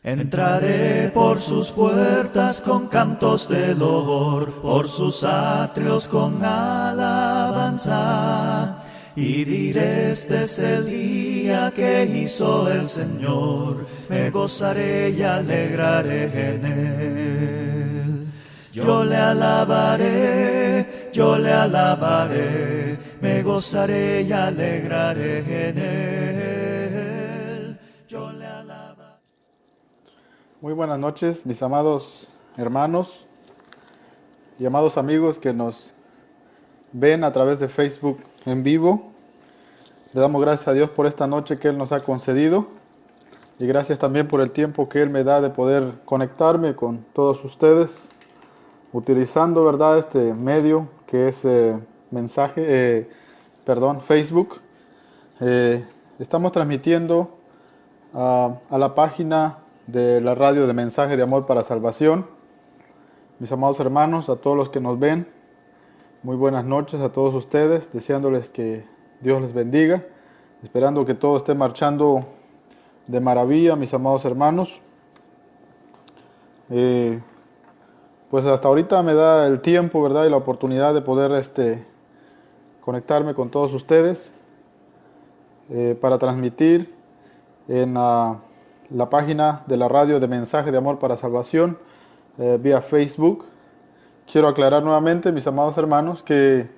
Entraré por sus puertas con cantos de loor, por sus atrios con alabanza. Y diré, este es el día que hizo el Señor, me gozaré y alegraré en él. Yo le alabaré, me gozaré y alegraré en él. Yo le alabaré. Muy buenas noches, mis amados hermanos y amados amigos que nos ven a través de Facebook en vivo. Le damos gracias a Dios por esta noche que Él nos ha concedido y gracias también por el tiempo que Él me da de poder conectarme con todos ustedes utilizando, ¿verdad?, este medio que es Facebook. Estamos transmitiendo a la página de la radio de Mensaje de Amor para Salvación. Mis amados hermanos, a todos los que nos ven, muy buenas noches a todos ustedes, deseándoles que Dios les bendiga, esperando que todo esté marchando de maravilla, mis amados hermanos. Pues hasta ahorita me da el tiempo, ¿verdad?, y la oportunidad de poder conectarme con todos ustedes para transmitir en la página de la radio de Mensaje de Amor para Salvación vía Facebook. Quiero aclarar nuevamente, mis amados hermanos, que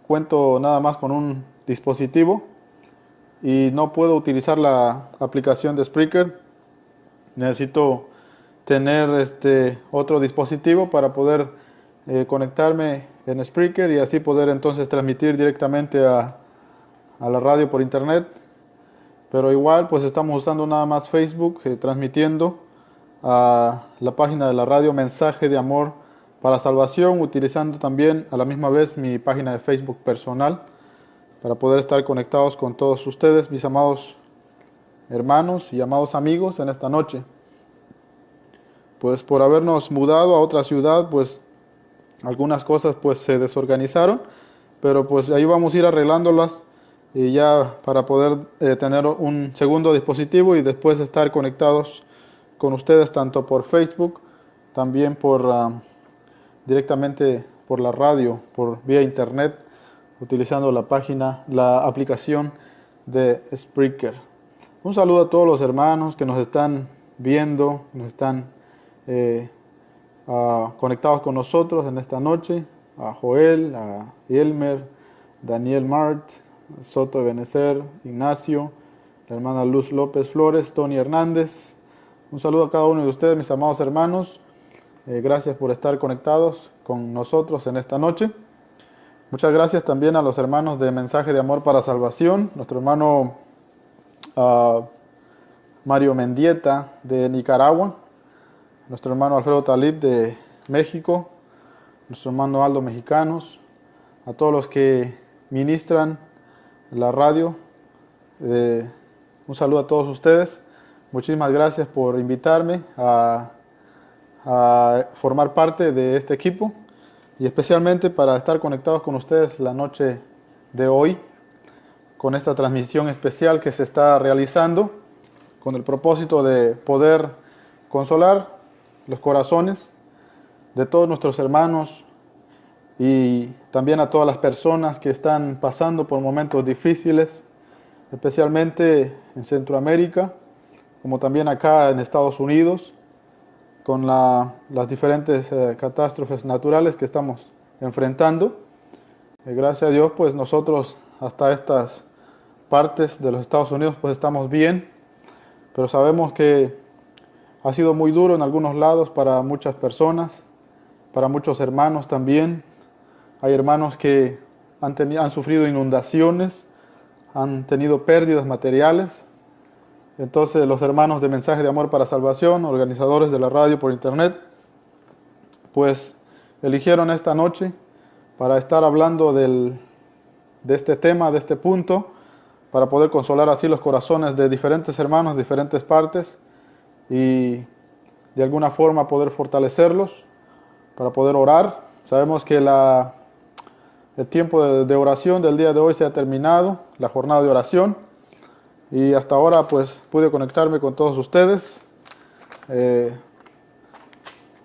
cuento nada más con un dispositivo y no puedo utilizar la aplicación de Spreaker. Necesito tener otro dispositivo para poder conectarme en Spreaker y así poder entonces transmitir directamente a la radio por internet. Pero igual pues estamos usando nada más Facebook, transmitiendo a la página de la radio Mensaje de Amor para Salvación, utilizando también a la misma vez mi página de Facebook personal para poder estar conectados con todos ustedes, mis amados hermanos y amados amigos, en esta noche. Pues por habernos mudado a otra ciudad, pues algunas cosas pues se desorganizaron, pero pues ahí vamos a ir arreglándolas y ya para poder tener un segundo dispositivo y después estar conectados con ustedes tanto por Facebook, también directamente por la radio, por vía internet, utilizando la aplicación de Spreaker. Un saludo a todos los hermanos que nos están viendo, nos están conectados con nosotros en esta noche, a Joel, a Elmer, Daniel Mart, Soto de Benecer, Ignacio, la hermana Luz López Flores, Tony Hernández. Un saludo a cada uno de ustedes, mis amados hermanos. Gracias por estar conectados con nosotros en esta noche. Muchas gracias también a los hermanos de Mensaje de Amor para Salvación, nuestro hermano Mario Mendieta de Nicaragua, nuestro hermano Alfredo Talib de México, nuestro hermano Aldo Mexicanos, a todos los que ministran la radio, un saludo a todos ustedes. Muchísimas gracias por invitarme a formar parte de este equipo y especialmente para estar conectados con ustedes la noche de hoy con esta transmisión especial que se está realizando con el propósito de poder consolar los corazones de todos nuestros hermanos y también a todas las personas que están pasando por momentos difíciles, especialmente en Centroamérica, como también acá en Estados Unidos, con las diferentes catástrofes naturales que estamos enfrentando. Gracias a Dios, pues nosotros hasta estas partes de los Estados Unidos pues estamos bien, pero sabemos que ha sido muy duro en algunos lados para muchas personas, para muchos hermanos también. Hay hermanos que han sufrido inundaciones, han tenido pérdidas materiales. Entonces los hermanos de Mensaje de Amor para Salvación, organizadores de la radio por internet, pues eligieron esta noche para estar hablando de este tema, de este punto, para poder consolar así los corazones de diferentes hermanos, de diferentes partes, y de alguna forma poder fortalecerlos, para poder orar. Sabemos que el tiempo de oración del día de hoy se ha terminado, la jornada de oración, y hasta ahora pues pude conectarme con todos ustedes.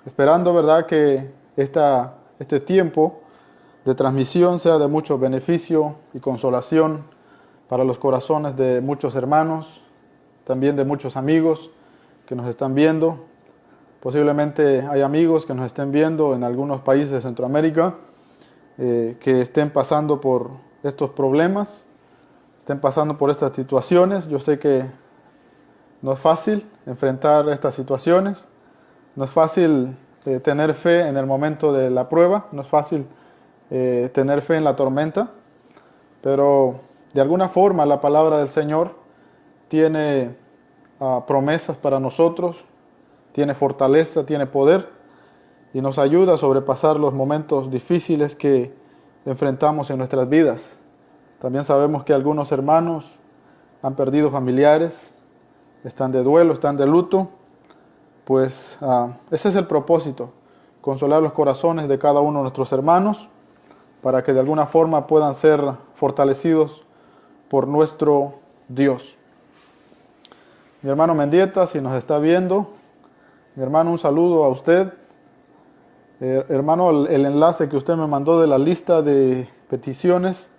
esperando, ¿verdad?, que este tiempo de transmisión sea de mucho beneficio y consolación para los corazones de muchos hermanos, también de muchos amigos que nos están viendo. Posiblemente hay amigos que nos estén viendo en algunos países de Centroamérica que estén pasando por estos problemas, estén pasando por estas situaciones. Yo sé que no es fácil enfrentar estas situaciones, no es fácil tener fe en el momento de la prueba, no es fácil tener fe en la tormenta, pero de alguna forma la palabra del Señor tiene promesas para nosotros, tiene fortaleza, tiene poder y nos ayuda a sobrepasar los momentos difíciles que enfrentamos en nuestras vidas. También sabemos que algunos hermanos han perdido familiares, están de duelo, están de luto, pues ese es el propósito, consolar los corazones de cada uno de nuestros hermanos para que de alguna forma puedan ser fortalecidos por nuestro Dios. Mi hermano Mendieta, si nos está viendo, mi hermano, un saludo a usted. Hermano, el enlace que usted me mandó de la lista de peticiones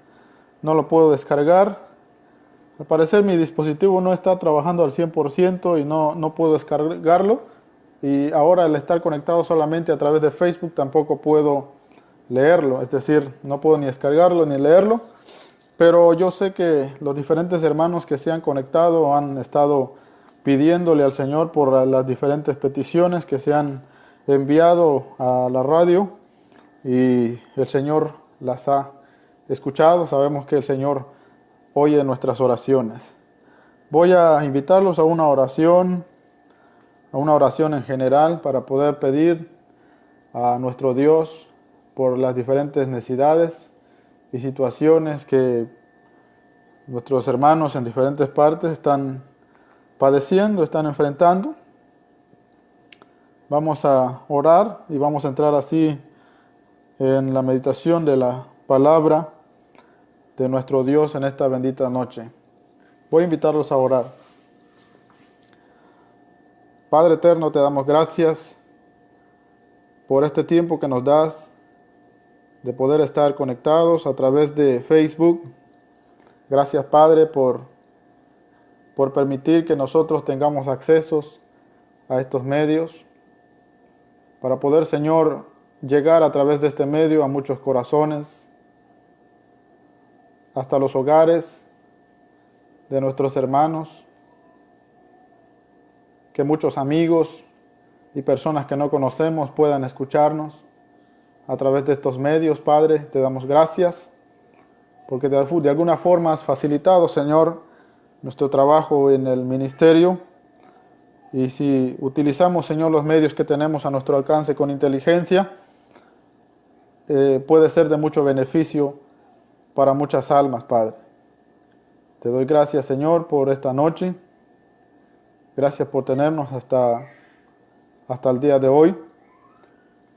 no lo puedo descargar. Al parecer mi dispositivo no está trabajando al 100% y no puedo descargarlo. Y ahora al estar conectado solamente a través de Facebook tampoco puedo leerlo. Es decir, no puedo ni descargarlo ni leerlo. Pero yo sé que los diferentes hermanos que se han conectado han estado pidiéndole al Señor por las diferentes peticiones que se han enviado a la radio y el Señor las ha escuchado. Sabemos que el Señor oye nuestras oraciones. Voy a invitarlos a una oración en general para poder pedir a nuestro Dios por las diferentes necesidades y situaciones que nuestros hermanos en diferentes partes están padeciendo, están enfrentando. Vamos a orar y vamos a entrar así en la meditación de la palabra de nuestro Dios en esta bendita noche. Voy a invitarlos a orar. Padre eterno, te damos gracias por este tiempo que nos das de poder estar conectados a través de Facebook. Gracias, Padre, por permitir que nosotros tengamos accesos a estos medios para poder, Señor, llegar a través de este medio a muchos corazones, hasta los hogares de nuestros hermanos, que muchos amigos y personas que no conocemos puedan escucharnos a través de estos medios. Padre, te damos gracias porque de alguna forma has facilitado, Señor, nuestro trabajo en el ministerio. Y si utilizamos, Señor, los medios que tenemos a nuestro alcance con inteligencia, puede ser de mucho beneficio para muchas almas, Padre. Te doy gracias, Señor, por esta noche. Gracias por tenernos hasta el día de hoy.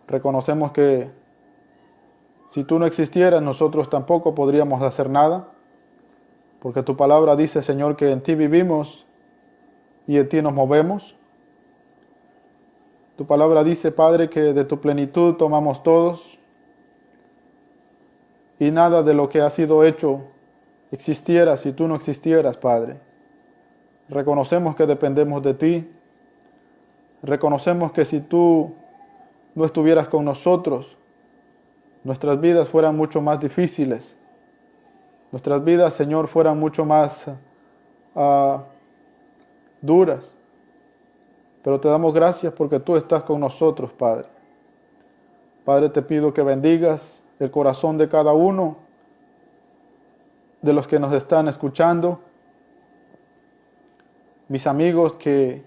Reconocemos que si tú no existieras, nosotros tampoco podríamos hacer nada, porque tu palabra dice, Señor, que en ti vivimos y en ti nos movemos. Tu palabra dice, Padre, que de tu plenitud tomamos todos y nada de lo que ha sido hecho existiera si tú no existieras, Padre. Reconocemos que dependemos de ti. Reconocemos que si tú no estuvieras con nosotros, nuestras vidas fueran mucho más difíciles. Nuestras vidas, Señor, fueran mucho más duras. Pero te damos gracias porque tú estás con nosotros, Padre. Padre, te pido que bendigas el corazón de cada uno de los que nos están escuchando. Mis amigos que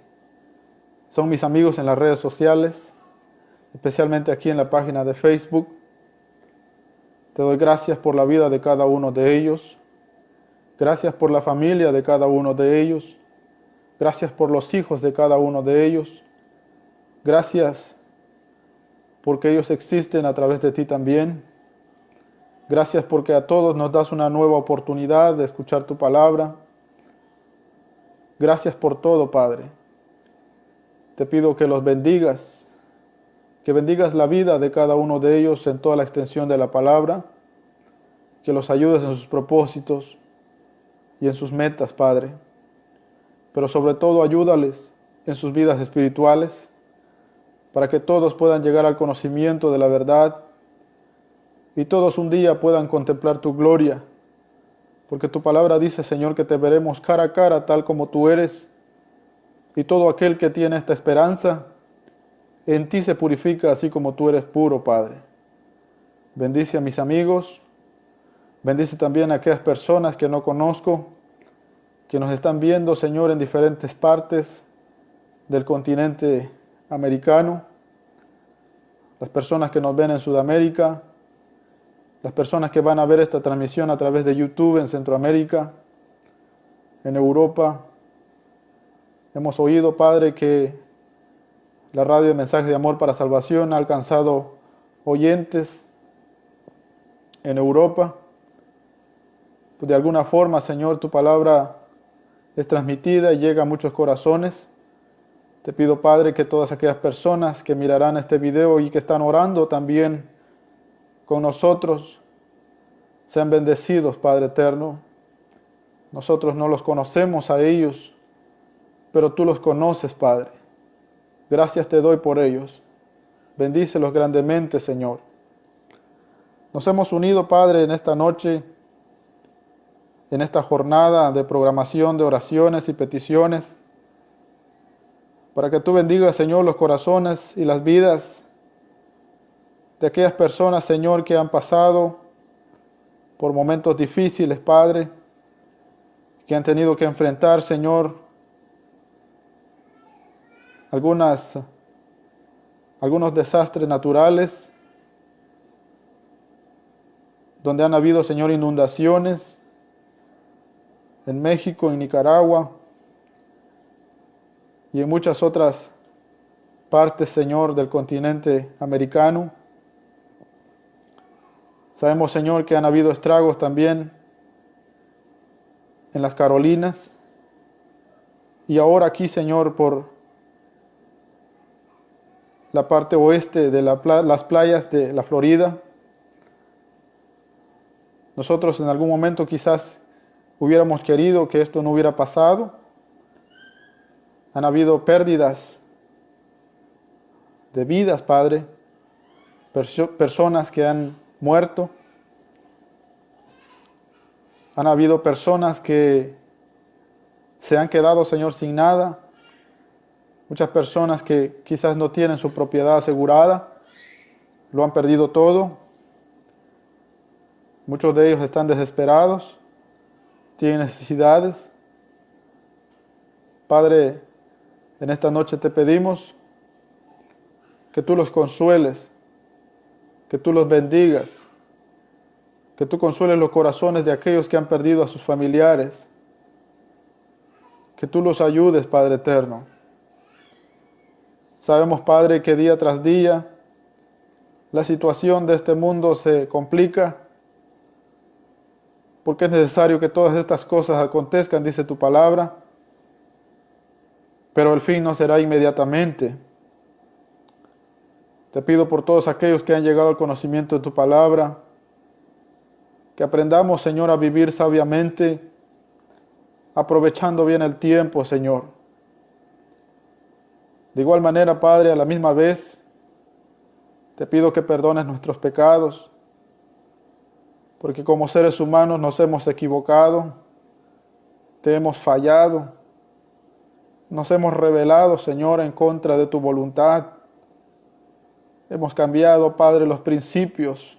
son mis amigos en las redes sociales, especialmente aquí en la página de Facebook. Te doy gracias por la vida de cada uno de ellos. Gracias por la familia de cada uno de ellos. Gracias por los hijos de cada uno de ellos. Gracias porque ellos existen a través de ti también. Gracias porque a todos nos das una nueva oportunidad de escuchar tu palabra. Gracias por todo, Padre. Te pido que los bendigas, que bendigas la vida de cada uno de ellos en toda la extensión de la palabra, que los ayudes en sus propósitos y en sus metas, Padre. Pero sobre todo ayúdales en sus vidas espirituales, para que todos puedan llegar al conocimiento de la verdad y todos un día puedan contemplar tu gloria, porque tu palabra dice, Señor, que te veremos cara a cara tal como tú eres, y todo aquel que tiene esta esperanza, en ti se purifica así como tú eres puro, Padre. Bendice a mis amigos, bendice también a aquellas personas que no conozco, que nos están viendo, Señor, en diferentes partes del continente americano, las personas que nos ven en Sudamérica, las personas que van a ver esta transmisión a través de YouTube en Centroamérica, en Europa. Hemos oído, Padre, que la radio de Mensaje de Amor para Salvación ha alcanzado oyentes en Europa. Pues de alguna forma, Señor, tu palabra es transmitida y llega a muchos corazones. Te pido, Padre, que todas aquellas personas que mirarán este video y que están orando también con nosotros sean bendecidos, Padre eterno. Nosotros no los conocemos a ellos, pero tú los conoces, Padre. Gracias te doy por ellos. Bendícelos grandemente, Señor. Nos hemos unido, Padre, en esta noche, en esta jornada de programación de oraciones y peticiones, para que tú bendigas, Señor, los corazones y las vidas de aquellas personas, Señor, que han pasado por momentos difíciles, Padre, que han tenido que enfrentar, Señor, algunos desastres naturales, donde han habido, Señor, inundaciones en México, en Nicaragua y en muchas otras partes, Señor, del continente americano. Sabemos, Señor, que han habido estragos también en las Carolinas y ahora aquí, Señor, por la parte oeste de las playas de la Florida. Nosotros en algún momento quizás hubiéramos querido que esto no hubiera pasado. Han habido pérdidas de vidas, Padre, personas que han muerto. Han habido personas que se han quedado, Señor, sin nada. Muchas personas que quizás no tienen su propiedad asegurada, lo han perdido todo. Muchos de ellos están desesperados, tienen necesidades. Padre, en esta noche te pedimos que tú los consueles, que tú los bendigas, que tú consueles los corazones de aquellos que han perdido a sus familiares, que tú los ayudes, Padre eterno. Sabemos, Padre, que día tras día la situación de este mundo se complica, porque es necesario que todas estas cosas acontezcan, dice tu palabra, pero el fin no será inmediatamente. Te pido por todos aquellos que han llegado al conocimiento de tu palabra, que aprendamos, Señor, a vivir sabiamente, aprovechando bien el tiempo, Señor. De igual manera, Padre, a la misma vez, te pido que perdones nuestros pecados, porque como seres humanos nos hemos equivocado, te hemos fallado, nos hemos rebelado, Señor, en contra de tu voluntad. Hemos cambiado, Padre, los principios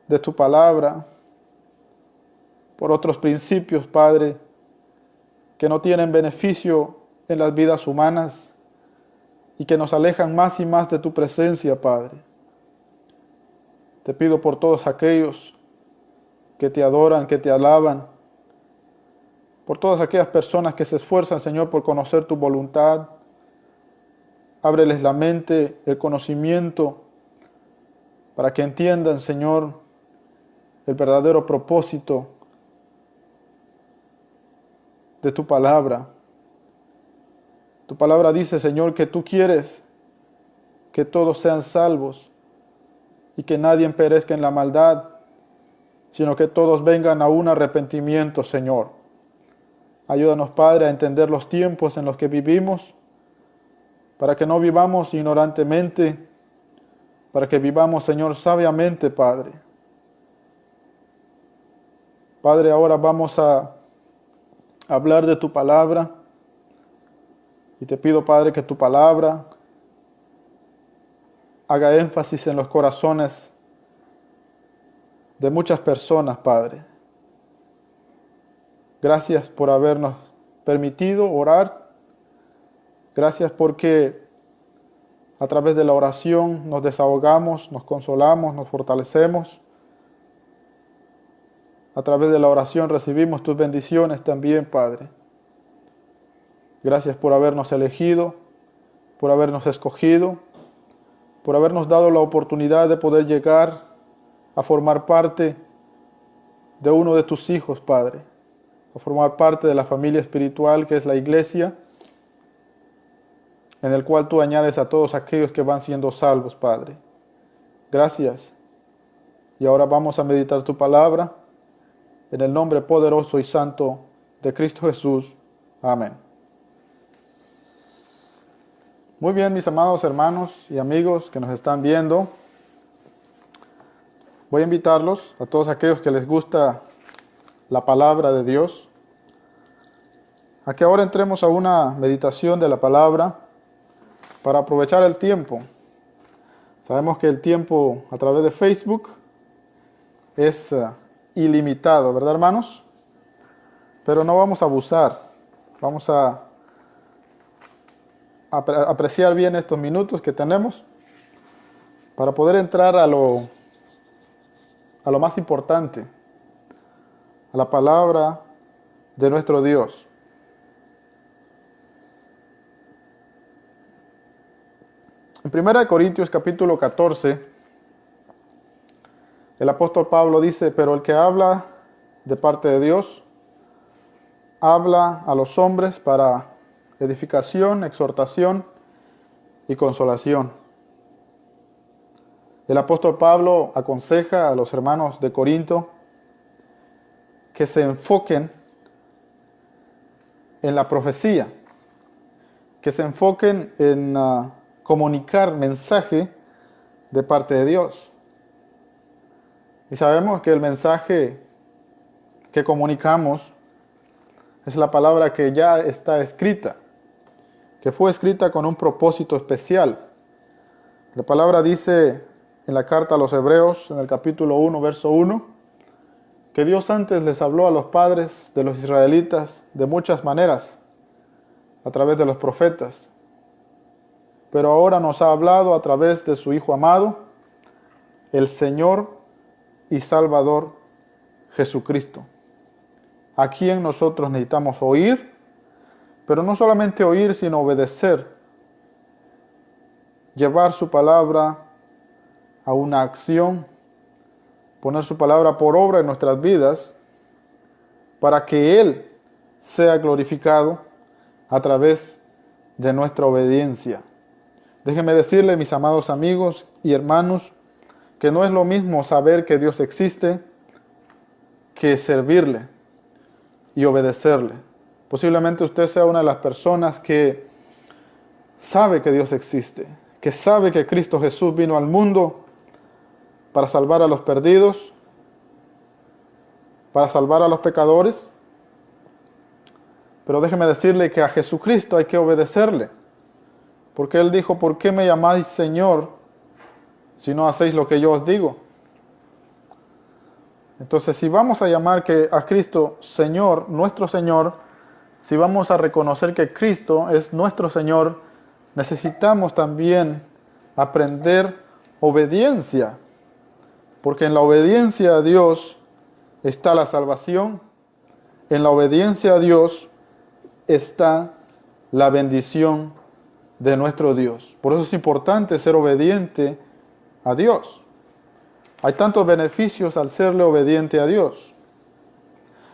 de tu palabra por otros principios, Padre, que no tienen beneficio en las vidas humanas y que nos alejan más y más de tu presencia, Padre. Te pido por todos aquellos que te adoran, que te alaban, por todas aquellas personas que se esfuerzan, Señor, por conocer tu voluntad. Ábreles la mente, el conocimiento, para que entiendan, Señor, el verdadero propósito de tu palabra. Tu palabra dice, Señor, que tú quieres que todos sean salvos y que nadie perezca en la maldad, sino que todos vengan a un arrepentimiento, Señor. Ayúdanos, Padre, a entender los tiempos en los que vivimos, para que no vivamos ignorantemente, para que vivamos, Señor, sabiamente, Padre. Padre, ahora vamos a hablar de tu palabra, y te pido, Padre, que tu palabra haga énfasis en los corazones de muchas personas, Padre. Gracias por habernos permitido orar. Gracias porque a través de la oración nos desahogamos, nos consolamos, nos fortalecemos. A través de la oración recibimos tus bendiciones también, Padre. Gracias por habernos elegido, por habernos escogido, por habernos dado la oportunidad de poder llegar a formar parte de uno de tus hijos, Padre, a formar parte de la familia espiritual que es la iglesia, en el cual tú añades a todos aquellos que van siendo salvos, Padre. Gracias. Y ahora vamos a meditar tu palabra en el nombre poderoso y santo de Cristo Jesús. Amén. Muy bien, mis amados hermanos y amigos que nos están viendo. Voy a invitarlos a todos aquellos que les gusta la palabra de Dios, a que ahora entremos a una meditación de la palabra para aprovechar el tiempo. Sabemos que el tiempo a través de Facebook es ilimitado, ¿verdad, hermanos? Pero no vamos a abusar. Vamos a apreciar bien estos minutos que tenemos para poder entrar a lo más importante, a la palabra de nuestro Dios. En 1 Corintios capítulo 14, el apóstol Pablo dice, pero el que habla de parte de Dios, habla a los hombres para edificación, exhortación y consolación. El apóstol Pablo aconseja a los hermanos de Corinto que se enfoquen en la profecía, que se enfoquen en comunicar mensaje de parte de Dios. Y sabemos que el mensaje que comunicamos es la palabra que ya está escrita, que fue escrita con un propósito especial. La palabra dice en la carta a los Hebreos, en el capítulo 1, verso 1, que Dios antes les habló a los padres de los israelitas de muchas maneras, a través de los profetas. Pero ahora nos ha hablado a través de su Hijo amado, el Señor y Salvador Jesucristo, a quien nosotros necesitamos oír, pero no solamente oír, sino obedecer, llevar su palabra a una acción, poner su palabra por obra en nuestras vidas, para que Él sea glorificado a través de nuestra obediencia. Déjenme decirle, mis amados amigos y hermanos, que no es lo mismo saber que Dios existe que servirle y obedecerle. Posiblemente usted sea una de las personas que sabe que Dios existe, que sabe que Cristo Jesús vino al mundo para salvar a los perdidos, para salvar a los pecadores. Pero déjeme decirle que a Jesucristo hay que obedecerle, porque Él dijo, ¿por qué me llamáis Señor si no hacéis lo que yo os digo? Entonces, si vamos a llamar a Cristo Señor, nuestro Señor, si vamos a reconocer que Cristo es nuestro Señor, necesitamos también aprender obediencia, porque en la obediencia a Dios está la salvación, en la obediencia a Dios está la bendición de nuestro Dios. Por eso es importante ser obediente a Dios. Hay tantos beneficios al serle obediente a Dios.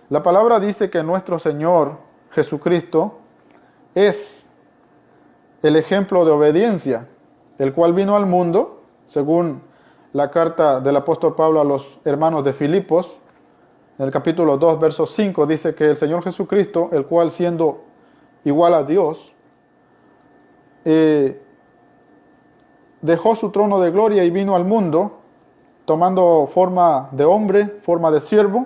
La palabra dice que nuestro Señor Jesucristo es el ejemplo de obediencia, el cual vino al mundo, según la carta del apóstol Pablo a los hermanos de Filipos, en el capítulo 2, verso 5, dice que el Señor Jesucristo, el cual siendo igual a Dios, dejó su trono de gloria y vino al mundo, tomando forma de hombre, forma de siervo,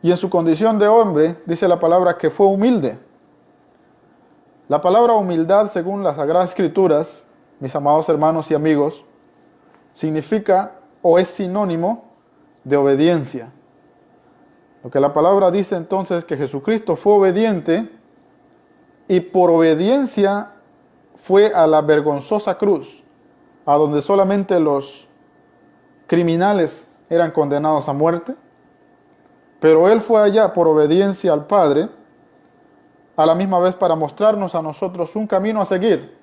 y en su condición de hombre, dice la palabra que fue humilde. La palabra humildad, según las Sagradas Escrituras, mis amados hermanos y amigos, significa o es sinónimo de obediencia. Lo que la palabra dice entonces es que Jesucristo fue obediente y por obediencia fue a la vergonzosa cruz, a donde solamente los criminales eran condenados a muerte, pero Él fue allá por obediencia al Padre, a la misma vez para mostrarnos a nosotros un camino a seguir,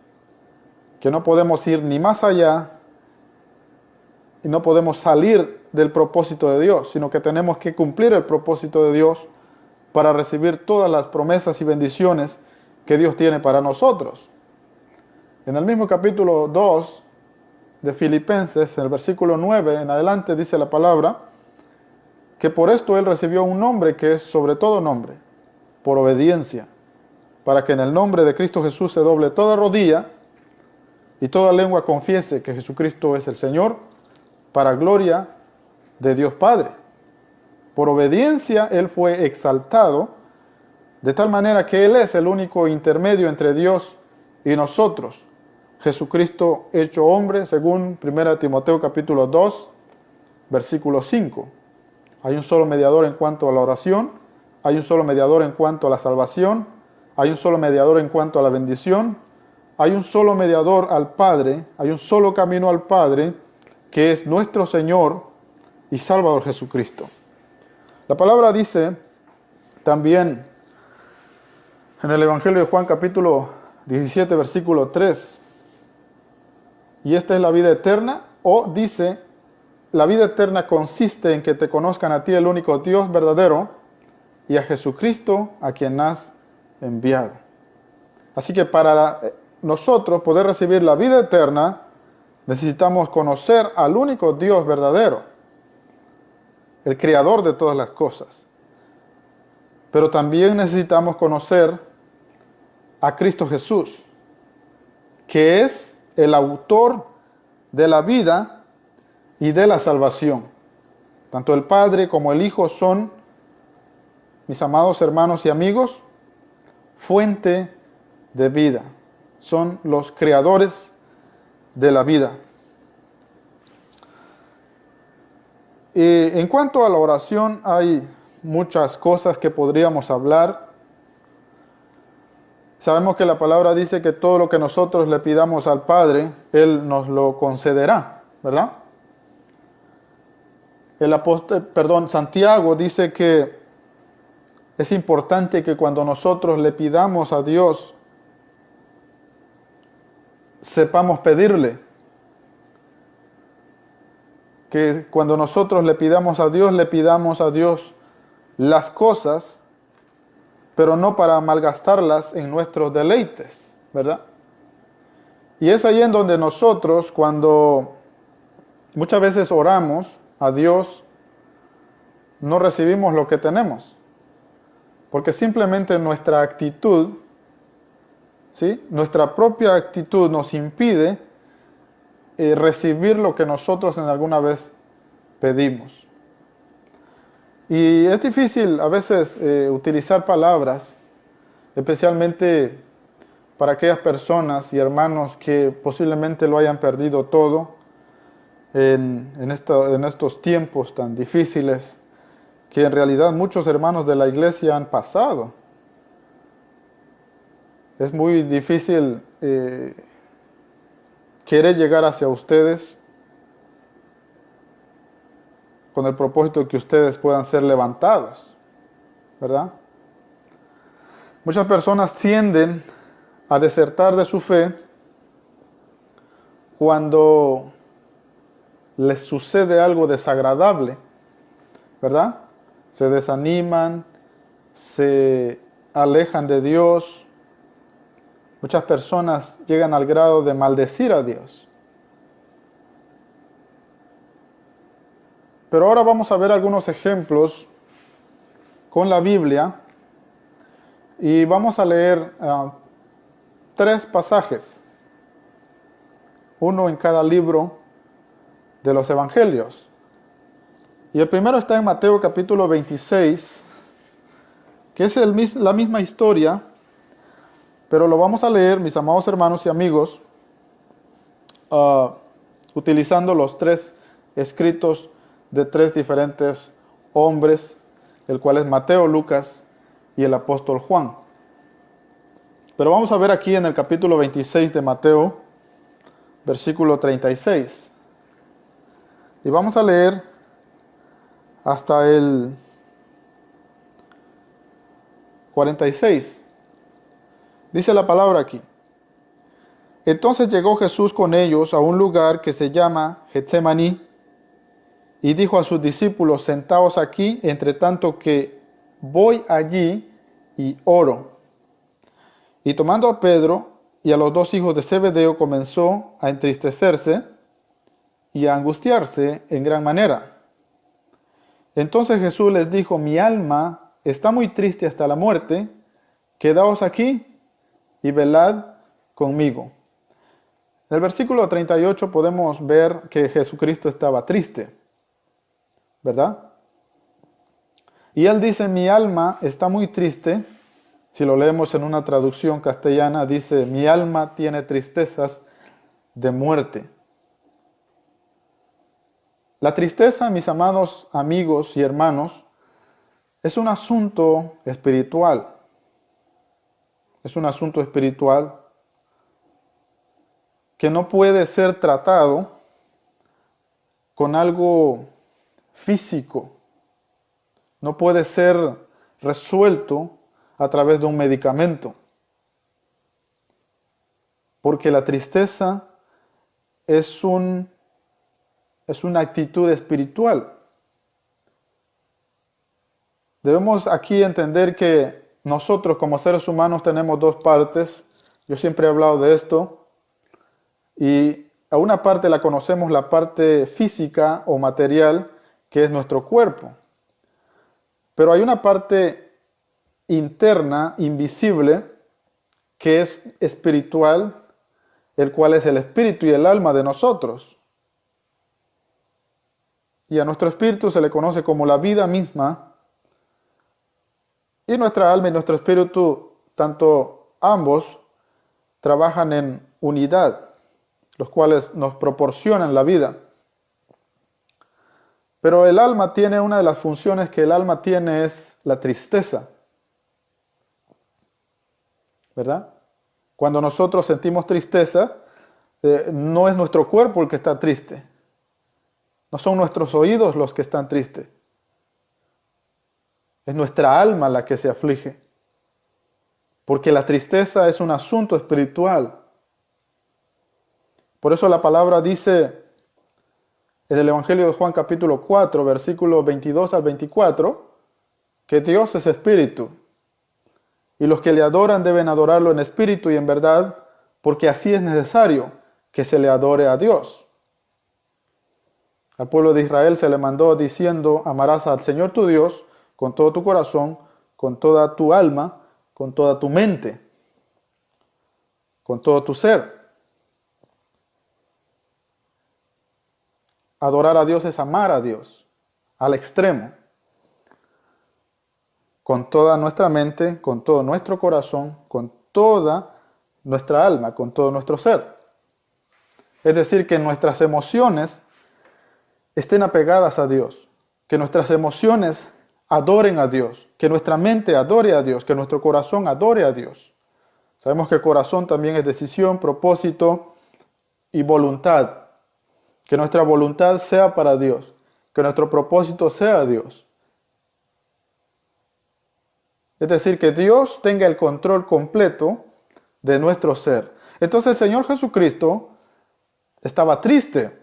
que no podemos ir ni más allá y no podemos salir del propósito de Dios, sino que tenemos que cumplir el propósito de Dios para recibir todas las promesas y bendiciones que Dios tiene para nosotros. En el mismo capítulo 2 de Filipenses, en el versículo 9 en adelante, dice la palabra que por esto Él recibió un nombre que es sobre todo nombre, por obediencia, para que en el nombre de Cristo Jesús se doble toda rodilla y toda lengua confiese que Jesucristo es el Señor, para gloria de Dios Padre. Por obediencia Él fue exaltado, de tal manera que Él es el único intermedio entre Dios y nosotros. Jesucristo hecho hombre, según 1 Timoteo capítulo 2, versículo 5. Hay un solo mediador en cuanto a la oración, hay un solo mediador en cuanto a la salvación, hay un solo mediador en cuanto a la bendición, hay un solo mediador al Padre, hay un solo camino al Padre, que es nuestro Señor y Salvador Jesucristo. La palabra dice también en el Evangelio de Juan capítulo 17, versículo 3, y esta es la vida eterna, o dice, la vida eterna consiste en que te conozcan a ti, el único Dios verdadero, y a Jesucristo, a quien has enviado. Así que para nosotros poder recibir la vida eterna, necesitamos conocer al único Dios verdadero, el creador de todas las cosas. Pero también necesitamos conocer a Cristo Jesús, que es el autor de la vida y de la salvación. Tanto el Padre como el Hijo son, mis amados hermanos y amigos, fuente de vida. Son los creadores de la vida. En cuanto a la oración, hay muchas cosas que podríamos hablar. Sabemos que la palabra dice que todo lo que nosotros le pidamos al Padre, Él nos lo concederá, ¿verdad? Santiago dice que es importante que cuando nosotros le pidamos a Dios, sepamos pedirle. Que cuando nosotros le pidamos a Dios las cosas, pero no para malgastarlas en nuestros deleites, ¿verdad? Y es ahí en donde nosotros, cuando muchas veces oramos a Dios, no recibimos lo que tenemos. Porque simplemente nuestra actitud, ¿sí? Nuestra propia actitud nos impide recibir lo que nosotros en alguna vez pedimos. Y es difícil a veces utilizar palabras, especialmente para aquellas personas y hermanos que posiblemente lo hayan perdido todo en estos tiempos tan difíciles que en realidad muchos hermanos de la iglesia han pasado. Es muy difícil querer llegar hacia ustedes con el propósito de que ustedes puedan ser levantados, ¿verdad? Muchas personas tienden a desertar de su fe cuando les sucede algo desagradable, ¿verdad? Se desaniman, se alejan de Dios Muchas personas llegan al grado de maldecir a Dios. Pero ahora vamos a ver algunos ejemplos con la Biblia y vamos a leer 3 pasajes, uno en cada libro de los Evangelios. Y el primero está en Mateo capítulo 26, que es la misma historia, pero lo vamos a leer, mis amados hermanos y amigos, utilizando los 3 escritos de 3 diferentes hombres, el cual es Mateo, Lucas y el apóstol Juan. Pero vamos a ver aquí en el capítulo 26 de Mateo, versículo 36. Y vamos a leer hasta el 46. Dice la palabra aquí. Entonces llegó Jesús con ellos a un lugar que se llama Getsemaní y dijo a sus discípulos: sentaos aquí, entre tanto que voy allí y oro. Y tomando a Pedro y a los 2 hijos de Zebedeo, comenzó a entristecerse y a angustiarse en gran manera. Entonces Jesús les dijo: mi alma está muy triste hasta la muerte, quedaos aquí y velad conmigo. En el versículo 38 podemos ver que Jesucristo estaba triste, ¿verdad? Y él dice: mi alma está muy triste. Si lo leemos en una traducción castellana, dice: mi alma tiene tristezas de muerte. La tristeza, mis amados amigos y hermanos, es un asunto espiritual. Es un asunto espiritual que no puede ser tratado con algo físico. No puede ser resuelto a través de un medicamento. Porque la tristeza es una actitud espiritual. Debemos aquí entender que nosotros como seres humanos tenemos 2 partes. Yo siempre he hablado de esto. Y a una parte la conocemos, la parte física o material, que es nuestro cuerpo. Pero hay una parte interna, invisible, que es espiritual, el cual es el espíritu y el alma de nosotros. Y a nuestro espíritu se le conoce como la vida misma, y nuestra alma y nuestro espíritu, tanto ambos, trabajan en unidad, los cuales nos proporcionan la vida. Pero el alma tiene, una de las funciones que el alma tiene es la tristeza, ¿verdad? Cuando nosotros sentimos tristeza, no es nuestro cuerpo el que está triste, no son nuestros oídos los que están tristes, es nuestra alma la que se aflige, porque la tristeza es un asunto espiritual. Por eso la palabra dice en el Evangelio de Juan capítulo 4, versículos 22 al 24, que Dios es espíritu, y los que le adoran deben adorarlo en espíritu y en verdad, porque así es necesario que se le adore a Dios. Al pueblo de Israel se le mandó diciendo: amarás al Señor tu Dios con todo tu corazón, con toda tu alma, con toda tu mente, con todo tu ser. Adorar a Dios es amar a Dios al extremo, con toda nuestra mente, con todo nuestro corazón, con toda nuestra alma, con todo nuestro ser. Es decir, que nuestras emociones estén apegadas a Dios, que nuestras emociones adoren a Dios, que nuestra mente adore a Dios, que nuestro corazón adore a Dios. Sabemos que corazón también es decisión, propósito y voluntad. Que nuestra voluntad sea para Dios, que nuestro propósito sea Dios. Es decir, que Dios tenga el control completo de nuestro ser. Entonces el Señor Jesucristo estaba triste.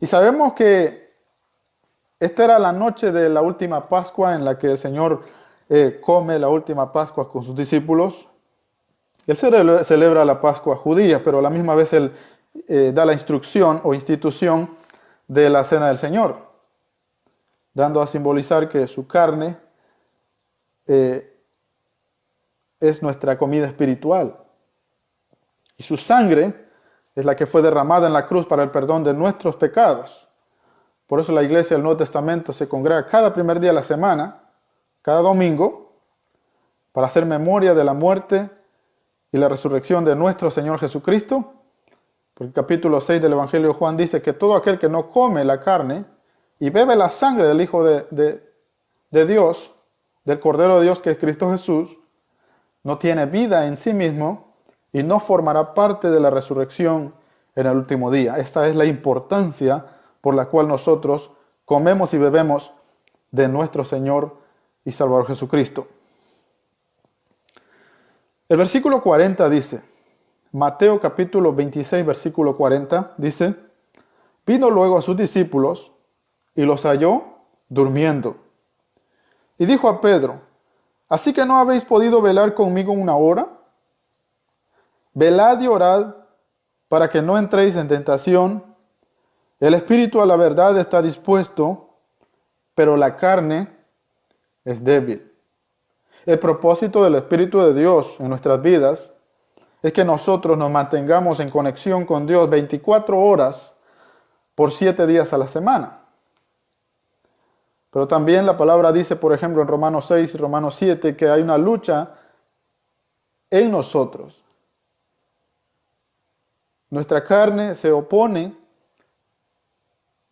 Y sabemos que esta era la noche de la última Pascua en la que el Señor come la última Pascua con sus discípulos. Él celebra la Pascua judía, pero a la misma vez Él da la instrucción o institución de la Cena del Señor, dando a simbolizar que su carne es nuestra comida espiritual y su sangre es la que fue derramada en la cruz para el perdón de nuestros pecados. Por eso la iglesia del Nuevo Testamento se congrega cada primer día de la semana, cada domingo, para hacer memoria de la muerte y la resurrección de nuestro Señor Jesucristo. Porque el capítulo 6 del Evangelio de Juan dice que todo aquel que no come la carne y bebe la sangre del Hijo de Dios, del Cordero de Dios que es Cristo Jesús, no tiene vida en sí mismo y no formará parte de la resurrección en el último día. Esta es la importancia por la cual nosotros comemos y bebemos de nuestro Señor y Salvador Jesucristo. El versículo 40 dice, Mateo capítulo 26, versículo 40, dice, vino luego a sus discípulos y los halló durmiendo. Y dijo a Pedro, ¿así que no habéis podido velar conmigo una hora? Velad y orad para que no entréis en tentación. El espíritu a la verdad está dispuesto, pero la carne es débil. El propósito del Espíritu de Dios en nuestras vidas es que nosotros nos mantengamos en conexión con Dios 24 horas por 7 días a la semana. Pero también la palabra dice, por ejemplo, en Romanos 6 y Romanos 7, que hay una lucha en nosotros. Nuestra carne se opone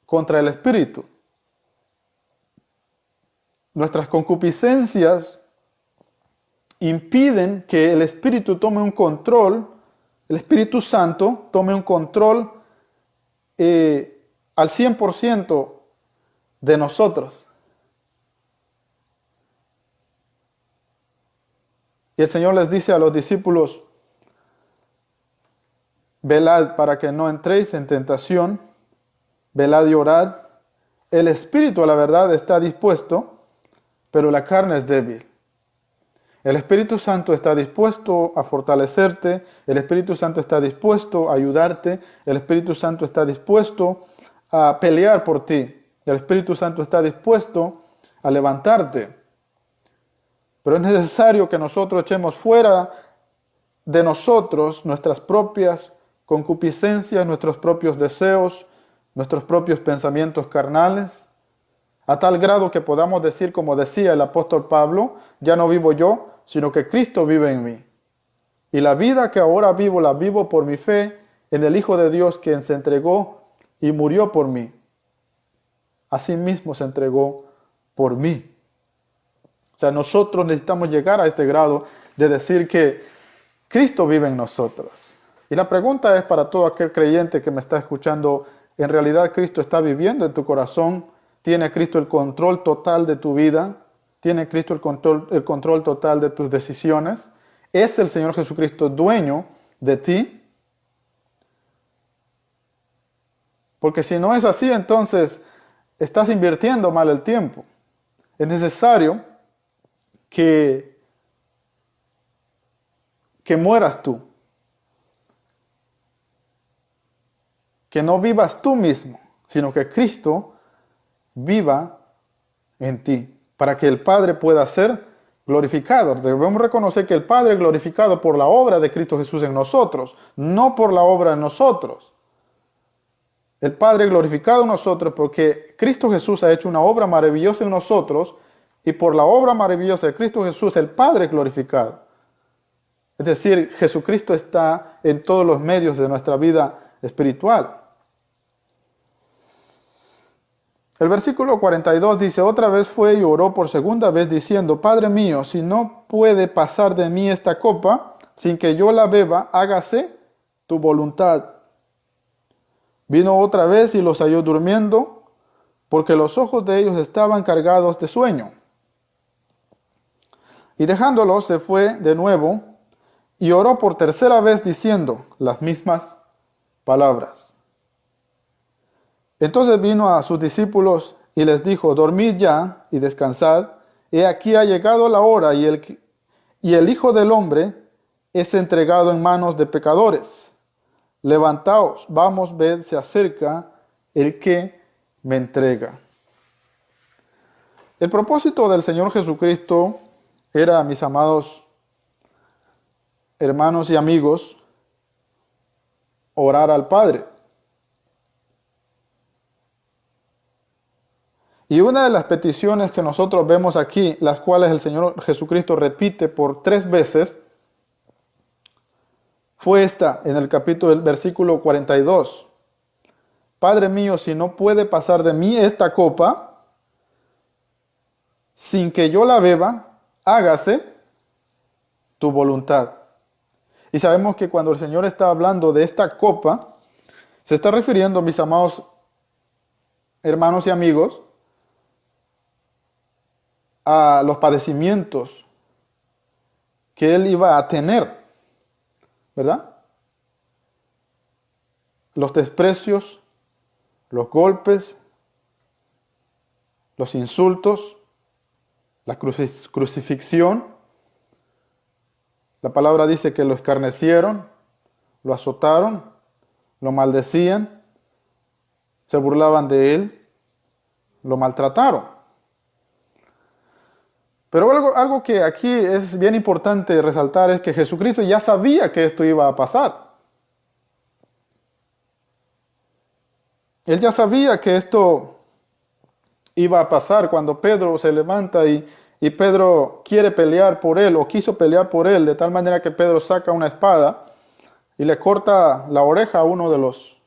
contra el Espíritu. Nuestras concupiscencias impiden que el Espíritu tome un control, el Espíritu Santo tome un control al 100% de nosotros. Y el Señor les dice a los discípulos, velad para que no entréis en tentación, velad y orad. El espíritu a la verdad está dispuesto, pero la carne es débil. El Espíritu Santo está dispuesto a fortalecerte, el Espíritu Santo está dispuesto a ayudarte, el Espíritu Santo está dispuesto a pelear por ti, el Espíritu Santo está dispuesto a levantarte. Pero es necesario que nosotros echemos fuera de nosotros nuestras propias concupiscencias, nuestros propios deseos, nuestros propios pensamientos carnales, a tal grado que podamos decir, como decía el apóstol Pablo, ya no vivo yo, sino que Cristo vive en mí. Y la vida que ahora vivo, la vivo por mi fe en el Hijo de Dios, quien se entregó y murió por mí. Asimismo se entregó por mí. O sea, nosotros necesitamos llegar a este grado de decir que Cristo vive en nosotros. Y la pregunta es para todo aquel creyente que me está escuchando, ¿en realidad Cristo está viviendo en tu corazón? ¿Tiene Cristo el control total de tu vida? ¿Tiene Cristo el control total de tus decisiones? ¿Es el Señor Jesucristo dueño de ti? Porque si no es así, entonces estás invirtiendo mal el tiempo. Es necesario que mueras tú. Que no vivas tú mismo, sino que Cristo viva en ti, para que el Padre pueda ser glorificado. Debemos reconocer que el Padre es glorificado por la obra de Cristo Jesús en nosotros, no por la obra en nosotros. El Padre es glorificado en nosotros porque Cristo Jesús ha hecho una obra maravillosa en nosotros, y por la obra maravillosa de Cristo Jesús el Padre es glorificado. Es decir, Jesucristo está en todos los medios de nuestra vida espiritual. El versículo 42 dice, otra vez fue y oró por segunda vez diciendo, Padre mío, si no puede pasar de mí esta copa, sin que yo la beba, hágase tu voluntad. Vino otra vez y los halló durmiendo, porque los ojos de ellos estaban cargados de sueño. Y dejándolos se fue de nuevo y oró por tercera vez diciendo las mismas palabras. Entonces vino a sus discípulos y les dijo, dormid ya y descansad, he aquí ha llegado la hora y el Hijo del Hombre es entregado en manos de pecadores. Levantaos, vamos, ved, se acerca el que me entrega. El propósito del Señor Jesucristo era, mis amados hermanos y amigos, orar al Padre. Y una de las peticiones que nosotros vemos aquí, las cuales el Señor Jesucristo repite por 3 veces, fue esta en el capítulo del versículo 42. Padre mío, si no puede pasar de mí esta copa, sin que yo la beba, hágase tu voluntad. Y sabemos que cuando el Señor está hablando de esta copa, se está refiriendo, mis amados hermanos y amigos, a los padecimientos que Él iba a tener, ¿verdad? Los desprecios, los golpes, los insultos, la crucifixión. La palabra dice que lo escarnecieron, lo azotaron, lo maldecían, se burlaban de él, lo maltrataron. Pero algo que aquí es bien importante resaltar es que Jesucristo ya sabía que esto iba a pasar. Él ya sabía que esto iba a pasar cuando Pedro se levanta y Pedro quiere pelear por él o quiso pelear por él, de tal manera que Pedro saca una espada y le corta la oreja a uno de los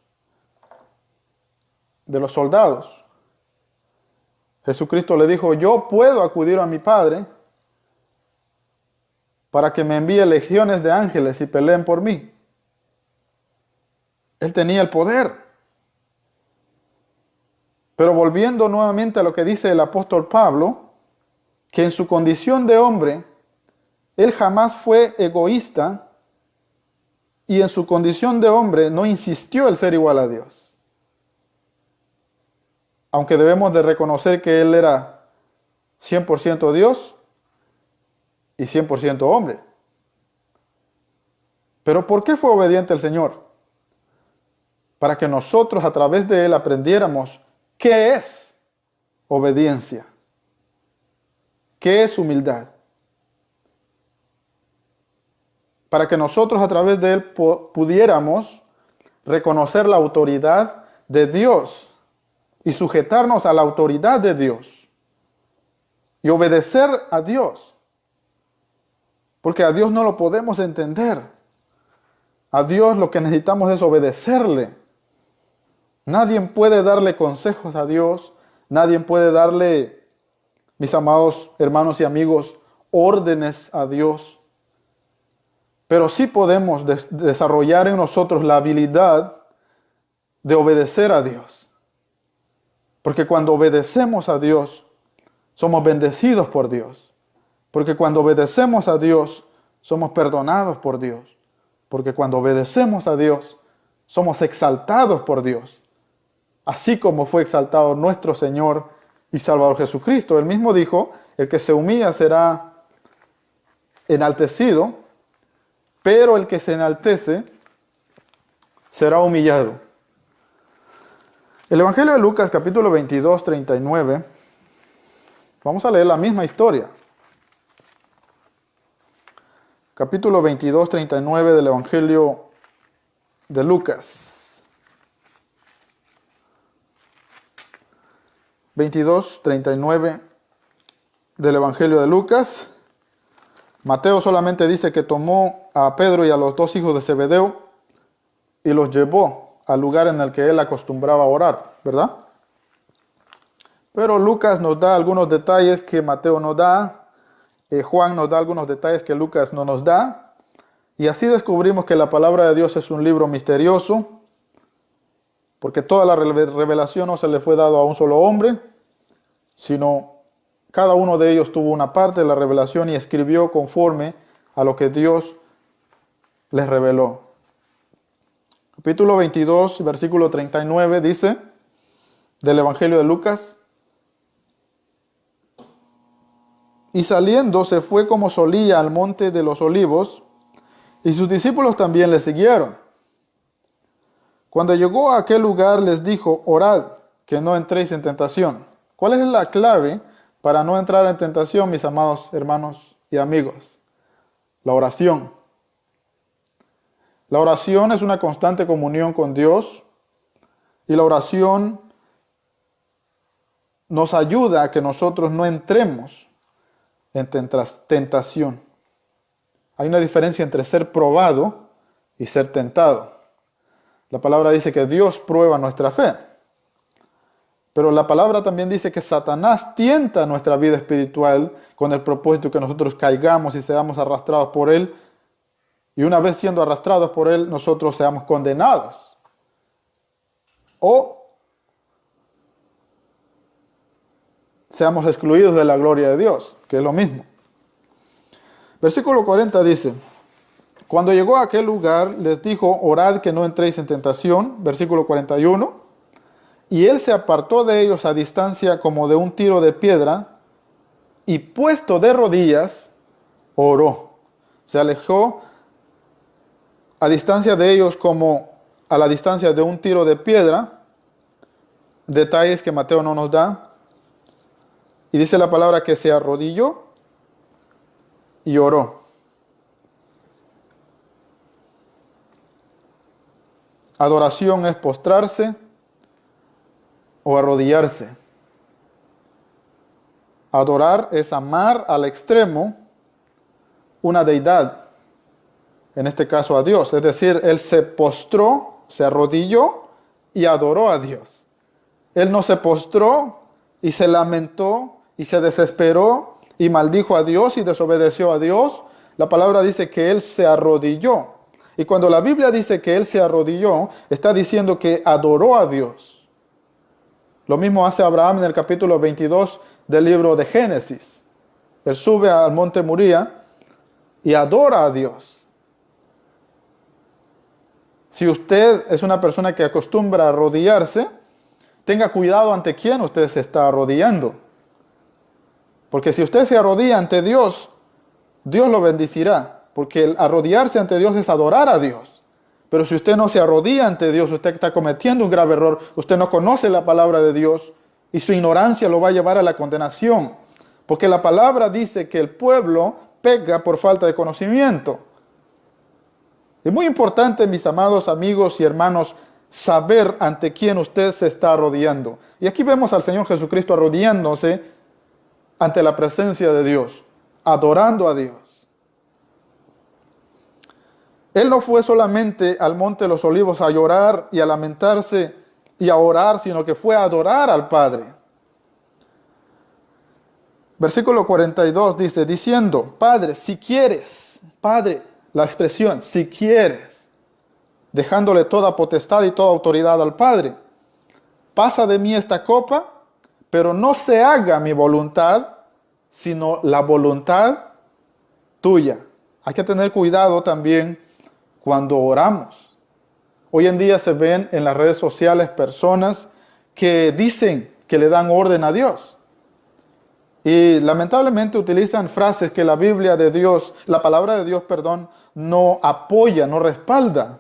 soldados. Jesucristo le dijo, yo puedo acudir a mi Padre para que me envíe legiones de ángeles y peleen por mí. Él tenía el poder. Pero volviendo nuevamente a lo que dice el apóstol Pablo, que en su condición de hombre, él jamás fue egoísta y en su condición de hombre no insistió en ser igual a Dios. Aunque debemos de reconocer que él era 100% Dios y 100% hombre. Pero ¿por qué fue obediente el Señor? Para que nosotros a través de él aprendiéramos qué es obediencia, qué es humildad. Para que nosotros a través de él pudiéramos reconocer la autoridad de Dios y sujetarnos a la autoridad de Dios y obedecer a Dios. Porque a Dios no lo podemos entender. A Dios lo que necesitamos es obedecerle. Nadie puede darle consejos a Dios. Nadie puede darle, mis amados hermanos y amigos, órdenes a Dios. Pero sí podemos desarrollar en nosotros la habilidad de obedecer a Dios. Porque cuando obedecemos a Dios, somos bendecidos por Dios. Porque cuando obedecemos a Dios, somos perdonados por Dios. Porque cuando obedecemos a Dios, somos exaltados por Dios. Así como fue exaltado nuestro Señor y Salvador Jesucristo. Él mismo dijo, el que se humilla será enaltecido, pero el que se enaltece será humillado. El Evangelio de Lucas, capítulo 22, 39, vamos a leer la misma historia. Capítulo 22, 39 del Evangelio de Lucas. 22, 39 del Evangelio de Lucas. Mateo solamente dice que tomó a Pedro y a los 2 hijos de Zebedeo y los llevó al lugar en el que él acostumbraba a orar, ¿verdad? Pero Lucas nos da algunos detalles que Mateo no da, Juan nos da algunos detalles que Lucas no nos da, y así descubrimos que la palabra de Dios es un libro misterioso, porque toda la revelación no se le fue dado a un solo hombre, sino cada uno de ellos tuvo una parte de la revelación y escribió conforme a lo que Dios les reveló. Capítulo 22, versículo 39 dice del Evangelio de Lucas: y saliendo se fue como solía al monte de los olivos, y sus discípulos también le siguieron. Cuando llegó a aquel lugar les dijo, orad, que no entréis en tentación. ¿Cuál es la clave para no entrar en tentación, mis amados hermanos y amigos? La oración. La oración es una constante comunión con Dios y la oración nos ayuda a que nosotros no entremos en tentación. Hay una diferencia entre ser probado y ser tentado. La palabra dice que Dios prueba nuestra fe. Pero la palabra también dice que Satanás tienta nuestra vida espiritual con el propósito que nosotros caigamos y seamos arrastrados por él. Y una vez siendo arrastrados por él, nosotros seamos condenados. O seamos excluidos de la gloria de Dios, que es lo mismo. Versículo 40 dice, cuando llegó a aquel lugar, les dijo, orad que no entréis en tentación. Versículo 41. Y él se apartó de ellos a distancia como de un tiro de piedra, y puesto de rodillas, oró. Se alejó a distancia de ellos como a la distancia de un tiro de piedra, detalles que Mateo no nos da. Y dice la palabra que se arrodilló y oró. Adoración es postrarse o arrodillarse. Adorar es amar al extremo una deidad, en este caso a Dios. Es decir, él se postró, se arrodilló y adoró a Dios. Él no se postró y se lamentó y se desesperó y maldijo a Dios y desobedeció a Dios. La palabra dice que él se arrodilló. Y cuando la Biblia dice que él se arrodilló, está diciendo que adoró a Dios. Lo mismo hace Abraham en el capítulo 22 del libro de Génesis. Él sube al monte Moría y adora a Dios. Si usted es una persona que acostumbra a arrodillarse, tenga cuidado ante quién usted se está arrodillando. Porque si usted se arrodilla ante Dios, Dios lo bendecirá. Porque el arrodillarse ante Dios es adorar a Dios. Pero si usted no se arrodilla ante Dios, usted está cometiendo un grave error. Usted no conoce la palabra de Dios y su ignorancia lo va a llevar a la condenación. Porque la palabra dice que el pueblo peca por falta de conocimiento. Es muy importante, mis amados amigos y hermanos, saber ante quién usted se está arrodillando. Y aquí vemos al Señor Jesucristo arrodillándose ante la presencia de Dios, adorando a Dios. Él no fue solamente al monte de los olivos a llorar y a lamentarse y a orar, sino que fue a adorar al Padre. Versículo 42 dice, diciendo, Padre, si quieres, Padre, la expresión, si quieres, dejándole toda potestad y toda autoridad al Padre, pasa de mí esta copa, pero no se haga mi voluntad, sino la voluntad tuya. Hay que tener cuidado también cuando oramos. Hoy en día se ven en las redes sociales personas que dicen que le dan orden a Dios. Y lamentablemente utilizan frases que la Biblia de Dios, la palabra de Dios, no apoya, no respalda.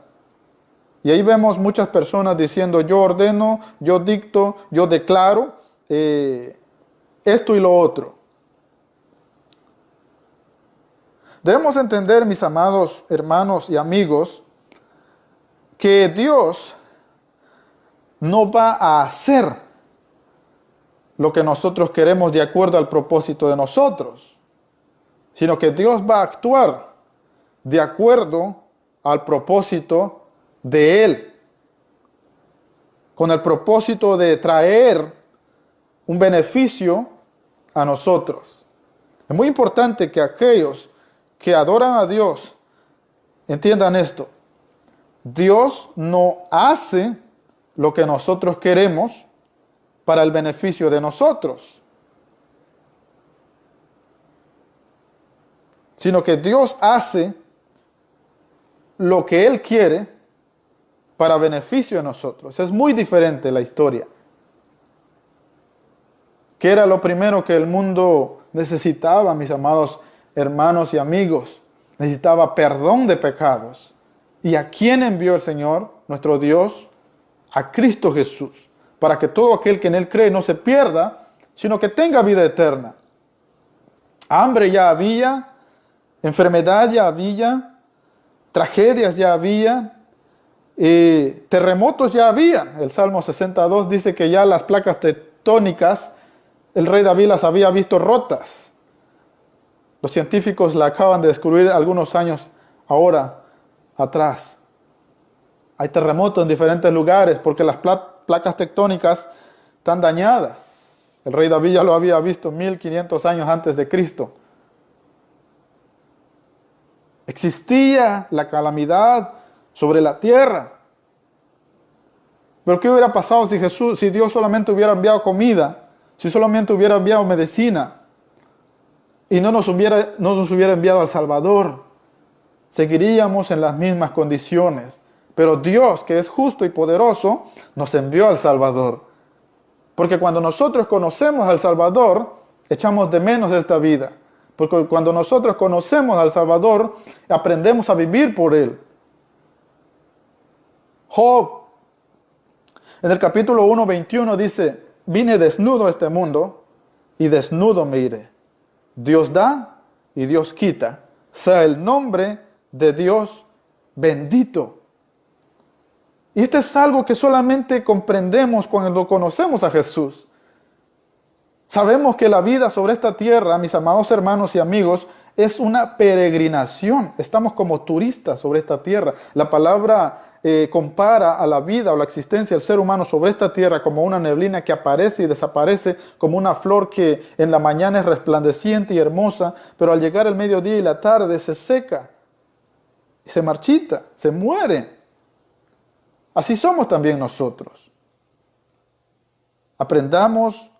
Y ahí vemos muchas personas diciendo, yo ordeno, yo dicto, yo declaro esto y lo otro. Debemos entender, mis amados hermanos y amigos, que Dios no va a hacer lo que nosotros queremos de acuerdo al propósito de nosotros, sino que Dios va a actuar de acuerdo al propósito de Él, con el propósito de traer un beneficio a nosotros. Es muy importante que aquellos que adoran a Dios entiendan esto. Dios no hace lo que nosotros queremos para el beneficio de nosotros, sino que Dios hace lo que Él quiere para beneficio de nosotros. Es muy diferente la historia. ¿Qué era lo primero que el mundo necesitaba, mis amados hermanos y amigos? necesitaba perdón de pecados. ¿Y a quién envió el Señor, nuestro Dios? A Cristo Jesús, para que todo aquel que en Él cree no se pierda, sino que tenga vida eterna. Hambre ya había, enfermedad ya había, tragedias ya había, terremotos ya había. El Salmo 62 dice que ya las placas tectónicas, el rey David las había visto rotas. Los científicos la acaban de descubrir algunos años ahora atrás. Hay terremotos en diferentes lugares porque las placas tectónicas están dañadas. El rey David ya lo había visto 1500 años antes de Cristo. Existía la calamidad sobre la tierra. Pero ¿qué hubiera pasado si Dios solamente hubiera enviado comida? Si solamente hubiera enviado medicina y no nos hubiera enviado al Salvador. Seguiríamos en las mismas condiciones. Pero Dios, que es justo y poderoso, nos envió al Salvador. Porque cuando nosotros conocemos al Salvador, echamos de menos esta vida. Porque cuando nosotros conocemos al Salvador, aprendemos a vivir por Él. Job, en el capítulo 1:21 dice: vine desnudo a este mundo y desnudo me iré. Dios da y Dios quita. Sea el nombre de Dios bendito. Y esto es algo que solamente comprendemos cuando conocemos a Jesús. Sabemos que la vida sobre esta tierra, mis amados hermanos y amigos, es una peregrinación. Estamos como turistas sobre esta tierra. La palabra compara a la vida o la existencia del ser humano sobre esta tierra como una neblina que aparece y desaparece, como una flor que en la mañana es resplandeciente y hermosa, pero al llegar el mediodía y la tarde se seca, se marchita, se muere. Así somos también nosotros. Aprendamos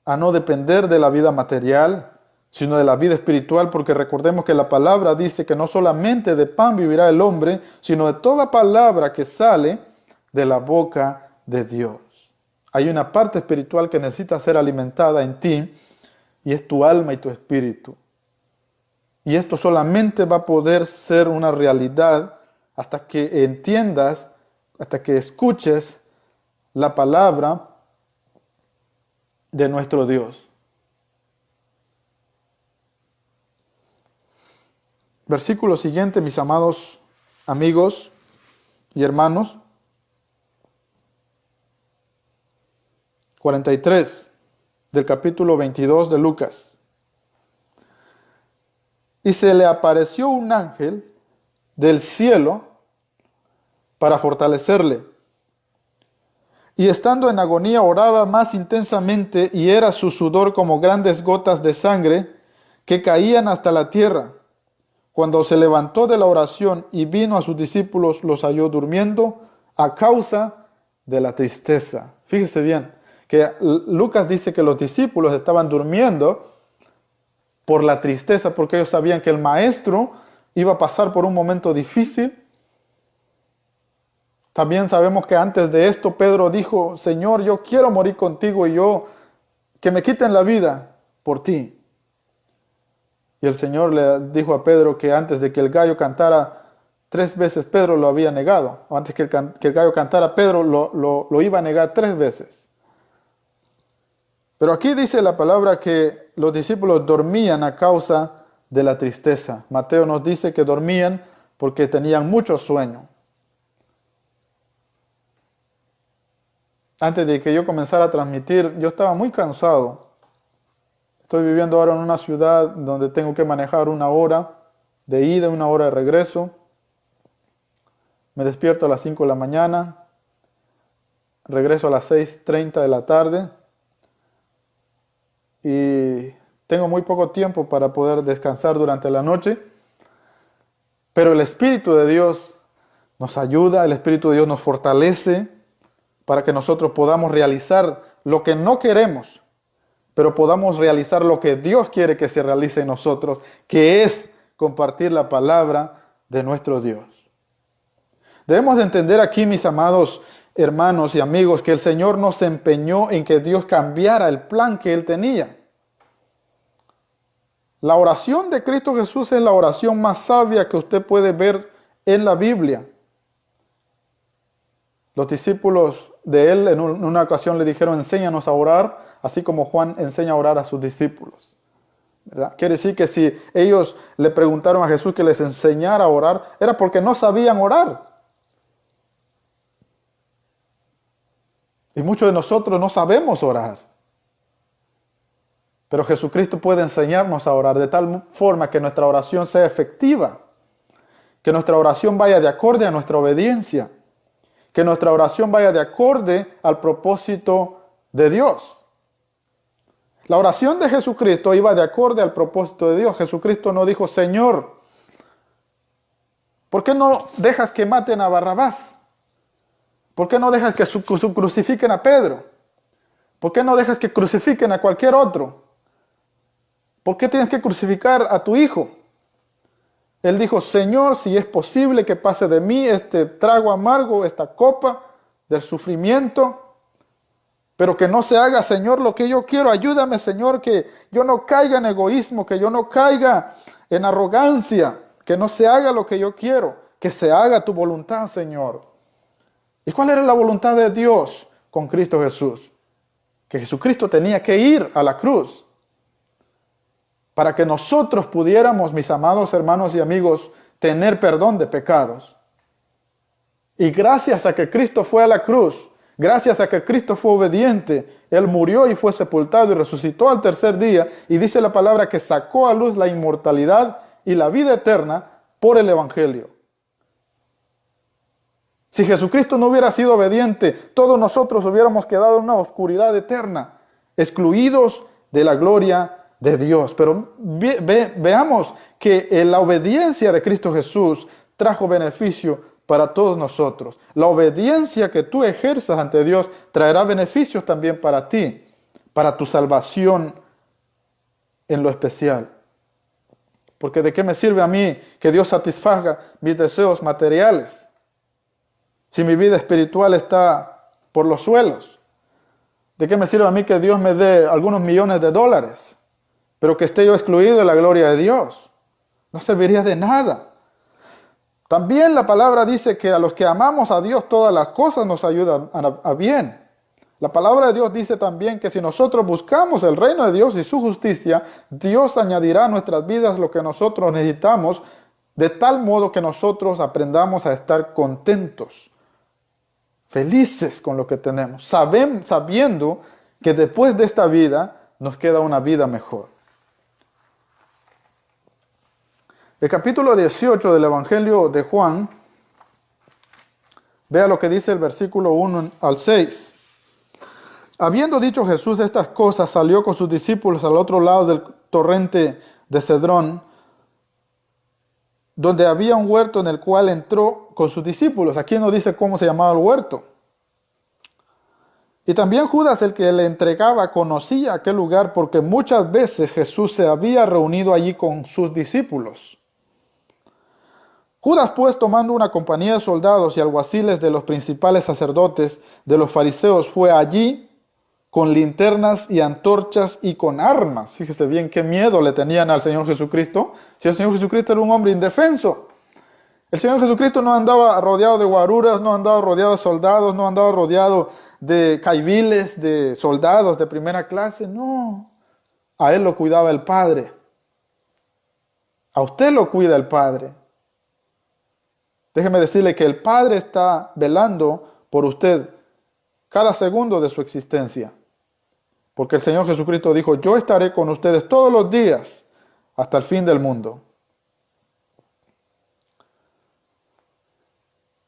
a no depender de la vida material, sino de la vida espiritual, porque recordemos que la palabra dice que no solamente de pan vivirá el hombre, sino de toda palabra que sale de la boca de Dios. Hay una parte espiritual que necesita ser alimentada en ti, y es tu alma y tu espíritu. Y esto solamente va a poder ser una realidad hasta que entiendas, hasta que escuches la palabra de nuestro Dios. Versículo siguiente, mis amados amigos y hermanos. 43 del capítulo 22 de Lucas. Y se le apareció un ángel del cielo para fortalecerle. Y estando en agonía oraba más intensamente, y era su sudor como grandes gotas de sangre que caían hasta la tierra. Cuando se levantó de la oración y vino a sus discípulos, los halló durmiendo a causa de la tristeza. Fíjese bien, que Lucas dice que los discípulos estaban durmiendo por la tristeza, porque ellos sabían que el maestro iba a pasar por un momento difícil. También sabemos que antes de esto Pedro dijo: Señor, yo quiero morir contigo y que me quiten la vida por ti. Y el Señor le dijo a Pedro que antes de que el gallo cantara 3 veces, Pedro lo había negado. O antes que el gallo cantara, Pedro lo iba a negar 3 veces. Pero aquí dice la palabra que los discípulos dormían a causa de la tristeza. Mateo nos dice que dormían porque tenían mucho sueño. Antes de que yo comenzara a transmitir, yo estaba muy cansado. Estoy viviendo ahora en una ciudad donde tengo que manejar 1 hora de ida, 1 hora de regreso. Me despierto a las 5 de la mañana, regreso a las 6:30 de la tarde y tengo muy poco tiempo para poder descansar durante la noche. Pero el Espíritu de Dios nos ayuda, el Espíritu de Dios nos fortalece para que nosotros podamos realizar lo que no queremos, pero podamos realizar lo que Dios quiere que se realice en nosotros, que es compartir la palabra de nuestro Dios. Debemos de entender aquí, mis amados hermanos y amigos, que el Señor no se empeñó en que Dios cambiara el plan que Él tenía. La oración de Cristo Jesús es la oración más sabia que usted puede ver en la Biblia. Los discípulos de él en una ocasión le dijeron, enséñanos a orar, así como Juan enseña a orar a sus discípulos. ¿Verdad? Quiere decir que si ellos le preguntaron a Jesús que les enseñara a orar, era porque no sabían orar. Y muchos de nosotros no sabemos orar. Pero Jesucristo puede enseñarnos a orar de tal forma que nuestra oración sea efectiva, que nuestra oración vaya de acorde a nuestra obediencia, que nuestra oración vaya de acorde al propósito de Dios. La oración de Jesucristo iba de acorde al propósito de Dios. Jesucristo no dijo, Señor, ¿por qué no dejas que maten a Barrabás? ¿Por qué no dejas que crucifiquen a Pedro? ¿Por qué no dejas que crucifiquen a cualquier otro? ¿Por qué tienes que crucificar a tu hijo? Él dijo, Señor, si es posible que pase de mí este trago amargo, esta copa del sufrimiento, pero que no se haga, Señor, lo que yo quiero. Ayúdame, Señor, que yo no caiga en egoísmo, que yo no caiga en arrogancia, que no se haga lo que yo quiero, que se haga tu voluntad, Señor. ¿Y cuál era la voluntad de Dios con Cristo Jesús? Que Jesucristo tenía que ir a la cruz para que nosotros pudiéramos, mis amados hermanos y amigos, tener perdón de pecados. Y gracias a que Cristo fue a la cruz, gracias a que Cristo fue obediente, Él murió y fue sepultado y resucitó al tercer día, y dice la palabra que sacó a luz la inmortalidad y la vida eterna por el Evangelio. Si Jesucristo no hubiera sido obediente, todos nosotros hubiéramos quedado en una oscuridad eterna, excluidos de la gloria de Dios. Pero veamos que la obediencia de Cristo Jesús trajo beneficio para todos nosotros. La obediencia que tú ejerzas ante Dios traerá beneficios también para ti, para tu salvación en lo especial. Porque ¿de qué me sirve a mí que Dios satisfaga mis deseos materiales si mi vida espiritual está por los suelos? ¿De qué me sirve a mí que Dios me dé algunos millones de dólares, pero que esté yo excluido de la gloria de Dios? No serviría de nada. También la palabra dice que a los que amamos a Dios todas las cosas nos ayudan a bien. La palabra de Dios dice también que si nosotros buscamos el reino de Dios y su justicia, Dios añadirá a nuestras vidas lo que nosotros necesitamos, de tal modo que nosotros aprendamos a estar contentos, felices con lo que tenemos, sabiendo que después de esta vida nos queda una vida mejor. El capítulo 18 del Evangelio de Juan, vea lo que dice el versículo 1 al 6. Habiendo dicho Jesús estas cosas, salió con sus discípulos al otro lado del torrente de Cedrón, donde había un huerto en el cual entró con sus discípulos. Aquí no dice cómo se llamaba el huerto. Y también Judas, el que le entregaba, conocía aquel lugar porque muchas veces Jesús se había reunido allí con sus discípulos. Judas, pues, tomando una compañía de soldados y alguaciles de los principales sacerdotes de los fariseos, fue allí con linternas y antorchas y con armas. Fíjese bien qué miedo le tenían al Señor Jesucristo. Si el Señor Jesucristo era un hombre indefenso. El Señor Jesucristo no andaba rodeado de guaruras, no andaba rodeado de soldados, no andaba rodeado de caiviles, de soldados de primera clase. No, a Él lo cuidaba el Padre. A usted lo cuida el Padre. Déjeme decirle que el Padre está velando por usted cada segundo de su existencia. Porque el Señor Jesucristo dijo, yo estaré con ustedes todos los días hasta el fin del mundo.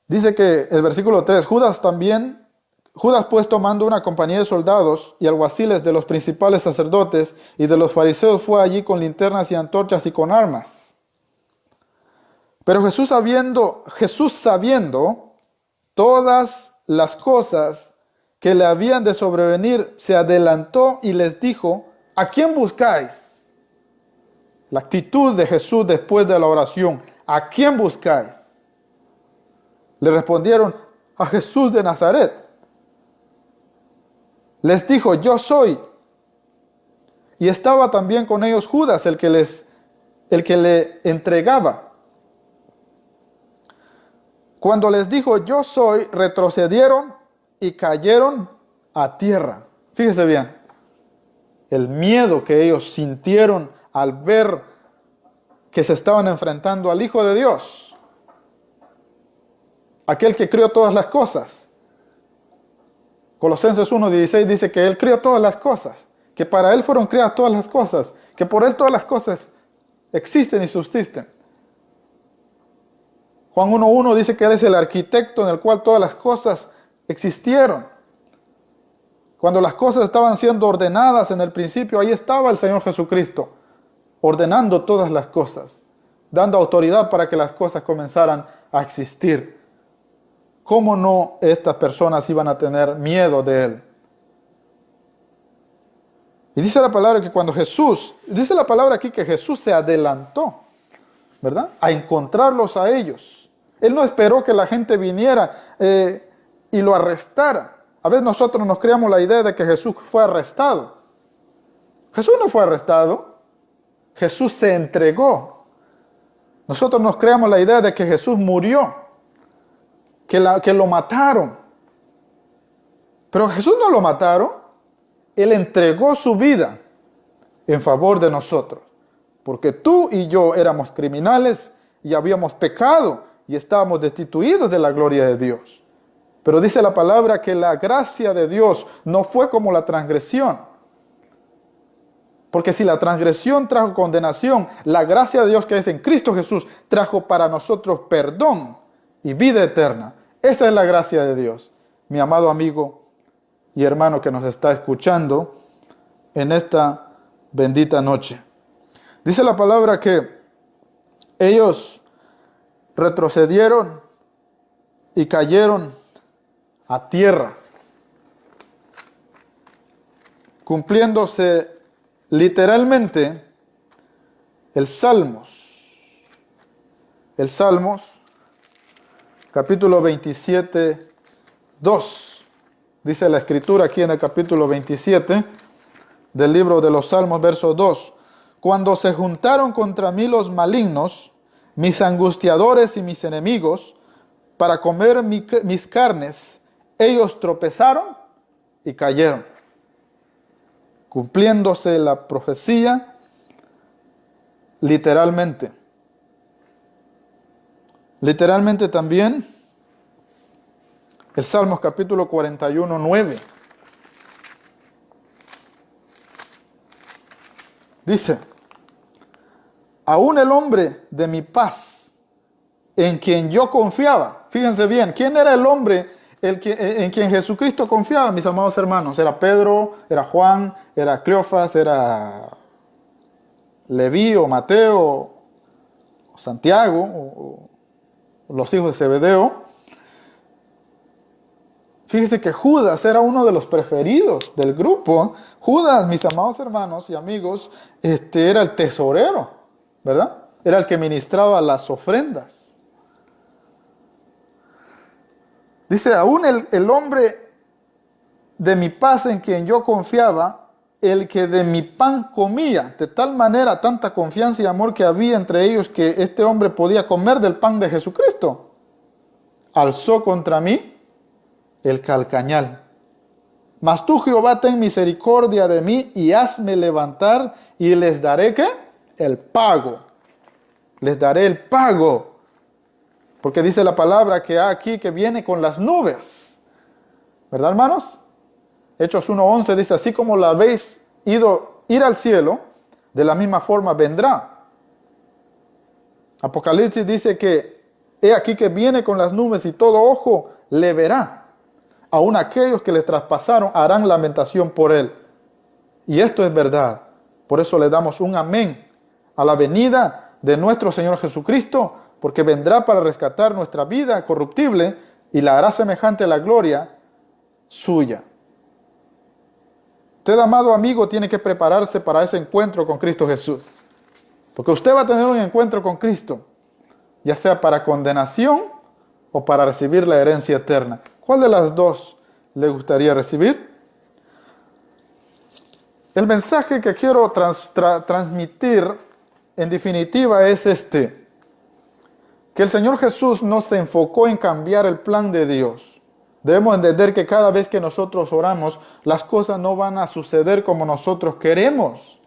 Dice que el versículo 3, Judas pues tomando una compañía de soldados y alguaciles de los principales sacerdotes y de los fariseos fue allí con linternas y antorchas y con armas. Pero Jesús sabiendo todas las cosas que le habían de sobrevenir, se adelantó y les dijo, ¿a quién buscáis? La actitud de Jesús después de la oración, ¿a quién buscáis? Le respondieron, a Jesús de Nazaret. Les dijo, yo soy. Y estaba también con ellos Judas, el que les el que le entregaba. Cuando les dijo, yo soy, retrocedieron y cayeron a tierra. Fíjese bien, el miedo que ellos sintieron al ver que se estaban enfrentando al Hijo de Dios, aquel que creó todas las cosas. Colosenses 1:16 dice que Él creó todas las cosas, que para Él fueron creadas todas las cosas, que por Él todas las cosas existen y subsisten. Juan 1:1 dice que Él es el arquitecto en el cual todas las cosas existieron. Cuando las cosas estaban siendo ordenadas en el principio, ahí estaba el Señor Jesucristo, ordenando todas las cosas, dando autoridad para que las cosas comenzaran a existir. ¿Cómo no estas personas iban a tener miedo de Él? Y dice la palabra que cuando dice la palabra aquí que Jesús se adelantó, ¿verdad?, a encontrarlos a ellos. Él no esperó que la gente viniera y lo arrestara. A veces nosotros nos creamos la idea de que Jesús fue arrestado. Jesús no fue arrestado. Jesús se entregó. Nosotros nos creamos la idea de que Jesús murió, que lo mataron. Pero Jesús no lo mataron. Él entregó su vida en favor de nosotros. Porque tú y yo éramos criminales y habíamos pecado y estábamos destituidos de la gloria de Dios. Pero dice la palabra que la gracia de Dios no fue como la transgresión. Porque si la transgresión trajo condenación, la gracia de Dios que es en Cristo Jesús trajo para nosotros perdón y vida eterna. Esa es la gracia de Dios. Mi amado amigo y hermano que nos está escuchando en esta bendita noche. Dice la palabra que ellos retrocedieron y cayeron a tierra, cumpliéndose literalmente el Salmos, capítulo 27, 2. Dice la Escritura aquí en el capítulo 27 del libro de los Salmos, verso 2. Cuando se juntaron contra mí los malignos, mis angustiadores y mis enemigos, para comer mis carnes, ellos tropezaron y cayeron. Cumpliéndose la profecía literalmente. Literalmente también el Salmos capítulo 41, 9. Dice, aún el hombre de mi paz, en quien yo confiaba. Fíjense bien, ¿quién era el hombre en quien Jesucristo confiaba, mis amados hermanos? Era Pedro, era Juan, era Cleofas, era Leví o Mateo, o Santiago, o los hijos de Zebedeo. Fíjense que Judas era uno de los preferidos del grupo. Judas, mis amados hermanos y amigos, era el tesorero, ¿verdad? Era el que ministraba las ofrendas. Dice, aún el hombre de mi paz en quien yo confiaba, el que de mi pan comía, de tal manera, tanta confianza y amor que había entre ellos que este hombre podía comer del pan de Jesucristo, alzó contra mí el calcañal. Mas tú, Jehová, ten misericordia de mí y hazme levantar y les daré, ¿qué? El pago. Les daré el pago. Porque dice la palabra que aquí que viene con las nubes. ¿Verdad, hermanos? Hechos 1:11 dice, así como la habéis ir al cielo, de la misma forma vendrá. Apocalipsis dice que he aquí que viene con las nubes y todo ojo le verá. Aún aquellos que le traspasaron harán lamentación por él. Y esto es verdad. Por eso le damos un amén a la venida de nuestro Señor Jesucristo, porque vendrá para rescatar nuestra vida corruptible y la hará semejante a la gloria suya. Usted, amado amigo, tiene que prepararse para ese encuentro con Cristo Jesús. Porque usted va a tener un encuentro con Cristo, ya sea para condenación o para recibir la herencia eterna. ¿Cuál de las dos le gustaría recibir? El mensaje que quiero transmitir en definitiva es que el Señor Jesús no se enfocó en cambiar el plan de Dios. Debemos entender que cada vez que nosotros oramos, las cosas no van a suceder como nosotros queremos.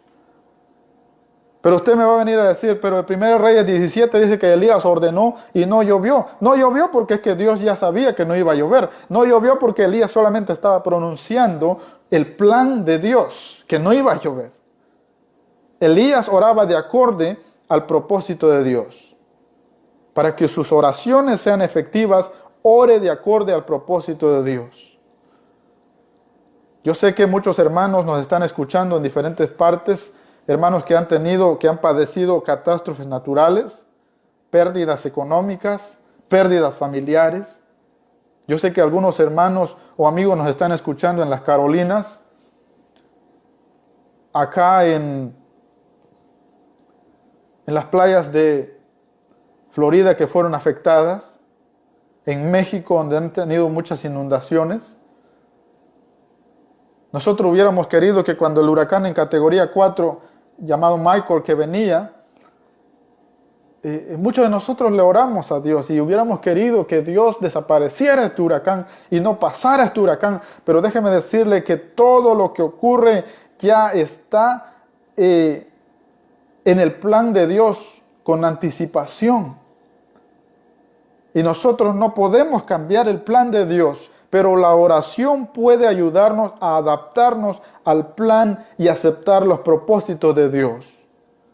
Pero usted me va a venir a decir, pero el 1 Reyes 17 dice que Elías ordenó y no llovió. No llovió porque es que Dios ya sabía que no iba a llover. No llovió porque Elías solamente estaba pronunciando el plan de Dios, que no iba a llover. Elías oraba de acorde al propósito de Dios. Para que sus oraciones sean efectivas, ore de acorde al propósito de Dios. Yo sé que muchos hermanos nos están escuchando en diferentes partes, hermanos que han padecido catástrofes naturales, pérdidas económicas, pérdidas familiares. Yo sé que algunos hermanos o amigos nos están escuchando en las Carolinas, acá en las playas de Florida que fueron afectadas, en México donde han tenido muchas inundaciones. Nosotros hubiéramos querido que cuando el huracán en categoría 4 llamado Michael que venía, muchos de nosotros le oramos a Dios y hubiéramos querido que Dios desapareciera este huracán y no pasara este huracán, pero déjeme decirle que todo lo que ocurre ya está en el plan de Dios con anticipación. Y nosotros no podemos cambiar el plan de Dios, pero la oración puede ayudarnos a adaptarnos al plan y aceptar los propósitos de Dios.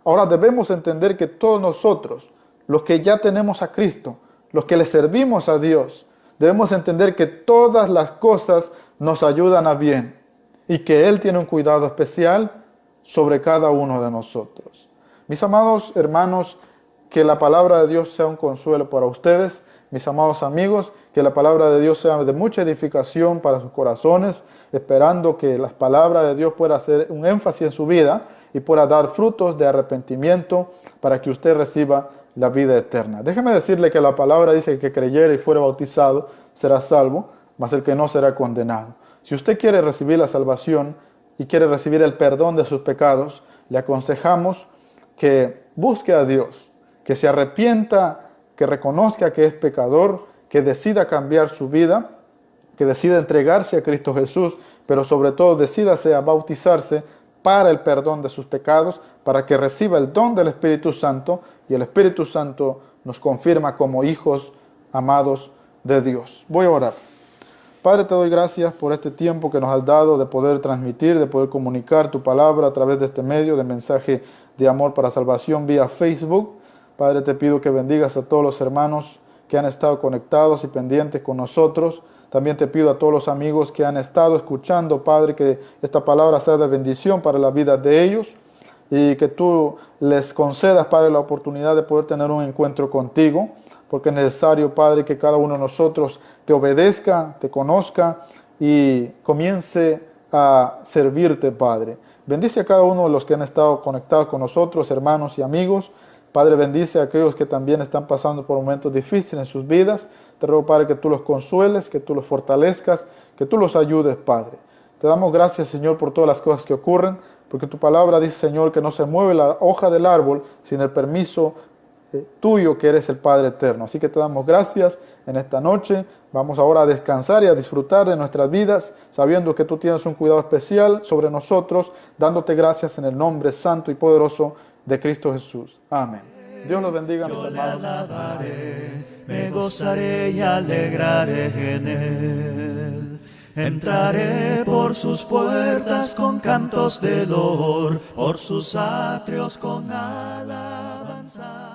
Ahora debemos entender que todos nosotros, los que ya tenemos a Cristo, los que le servimos a Dios, debemos entender que todas las cosas nos ayudan a bien y que Él tiene un cuidado especial sobre cada uno de nosotros. Mis amados hermanos, que la palabra de Dios sea un consuelo para ustedes. Mis amados amigos, que la palabra de Dios sea de mucha edificación para sus corazones, esperando que la palabra de Dios pueda hacer un énfasis en su vida y pueda dar frutos de arrepentimiento para que usted reciba la vida eterna. Déjeme decirle que la palabra dice que el que creyere y fuera bautizado será salvo, mas el que no será condenado. Si usted quiere recibir la salvación y quiere recibir el perdón de sus pecados, le aconsejamos que busque a Dios, que se arrepienta, que reconozca que es pecador, que decida cambiar su vida, que decida entregarse a Cristo Jesús, pero sobre todo decídase a bautizarse para el perdón de sus pecados, para que reciba el don del Espíritu Santo, y el Espíritu Santo nos confirma como hijos amados de Dios. Voy a orar. Padre, te doy gracias por este tiempo que nos has dado de poder transmitir, de poder comunicar tu palabra a través de este medio de mensaje de amor para salvación vía Facebook. Padre, te pido que bendigas a todos los hermanos que han estado conectados y pendientes con nosotros. También te pido a todos los amigos que han estado escuchando, Padre, que esta palabra sea de bendición para la vida de ellos y que tú les concedas, Padre, la oportunidad de poder tener un encuentro contigo, porque es necesario, Padre, que cada uno de nosotros te obedezca, te conozca y comience a servirte, Padre. Bendice a cada uno de los que han estado conectados con nosotros, hermanos y amigos. Padre, bendice a aquellos que también están pasando por momentos difíciles en sus vidas. Te ruego, Padre, que tú los consueles, que tú los fortalezcas, que tú los ayudes, Padre. Te damos gracias, Señor, por todas las cosas que ocurren, porque tu palabra dice, Señor, que no se mueve la hoja del árbol sin el permiso tuyo, que eres el Padre eterno. Así que te damos gracias en esta noche. Vamos ahora a descansar y a disfrutar de nuestras vidas, sabiendo que tú tienes un cuidado especial sobre nosotros, dándote gracias en el nombre santo y poderoso de Cristo Jesús. Amén. Dios los bendiga, mis hermanos. Yo le alabaré, me gozaré y alegraré en él. Entraré por sus puertas con cantos de loor, por sus atrios con alabanza.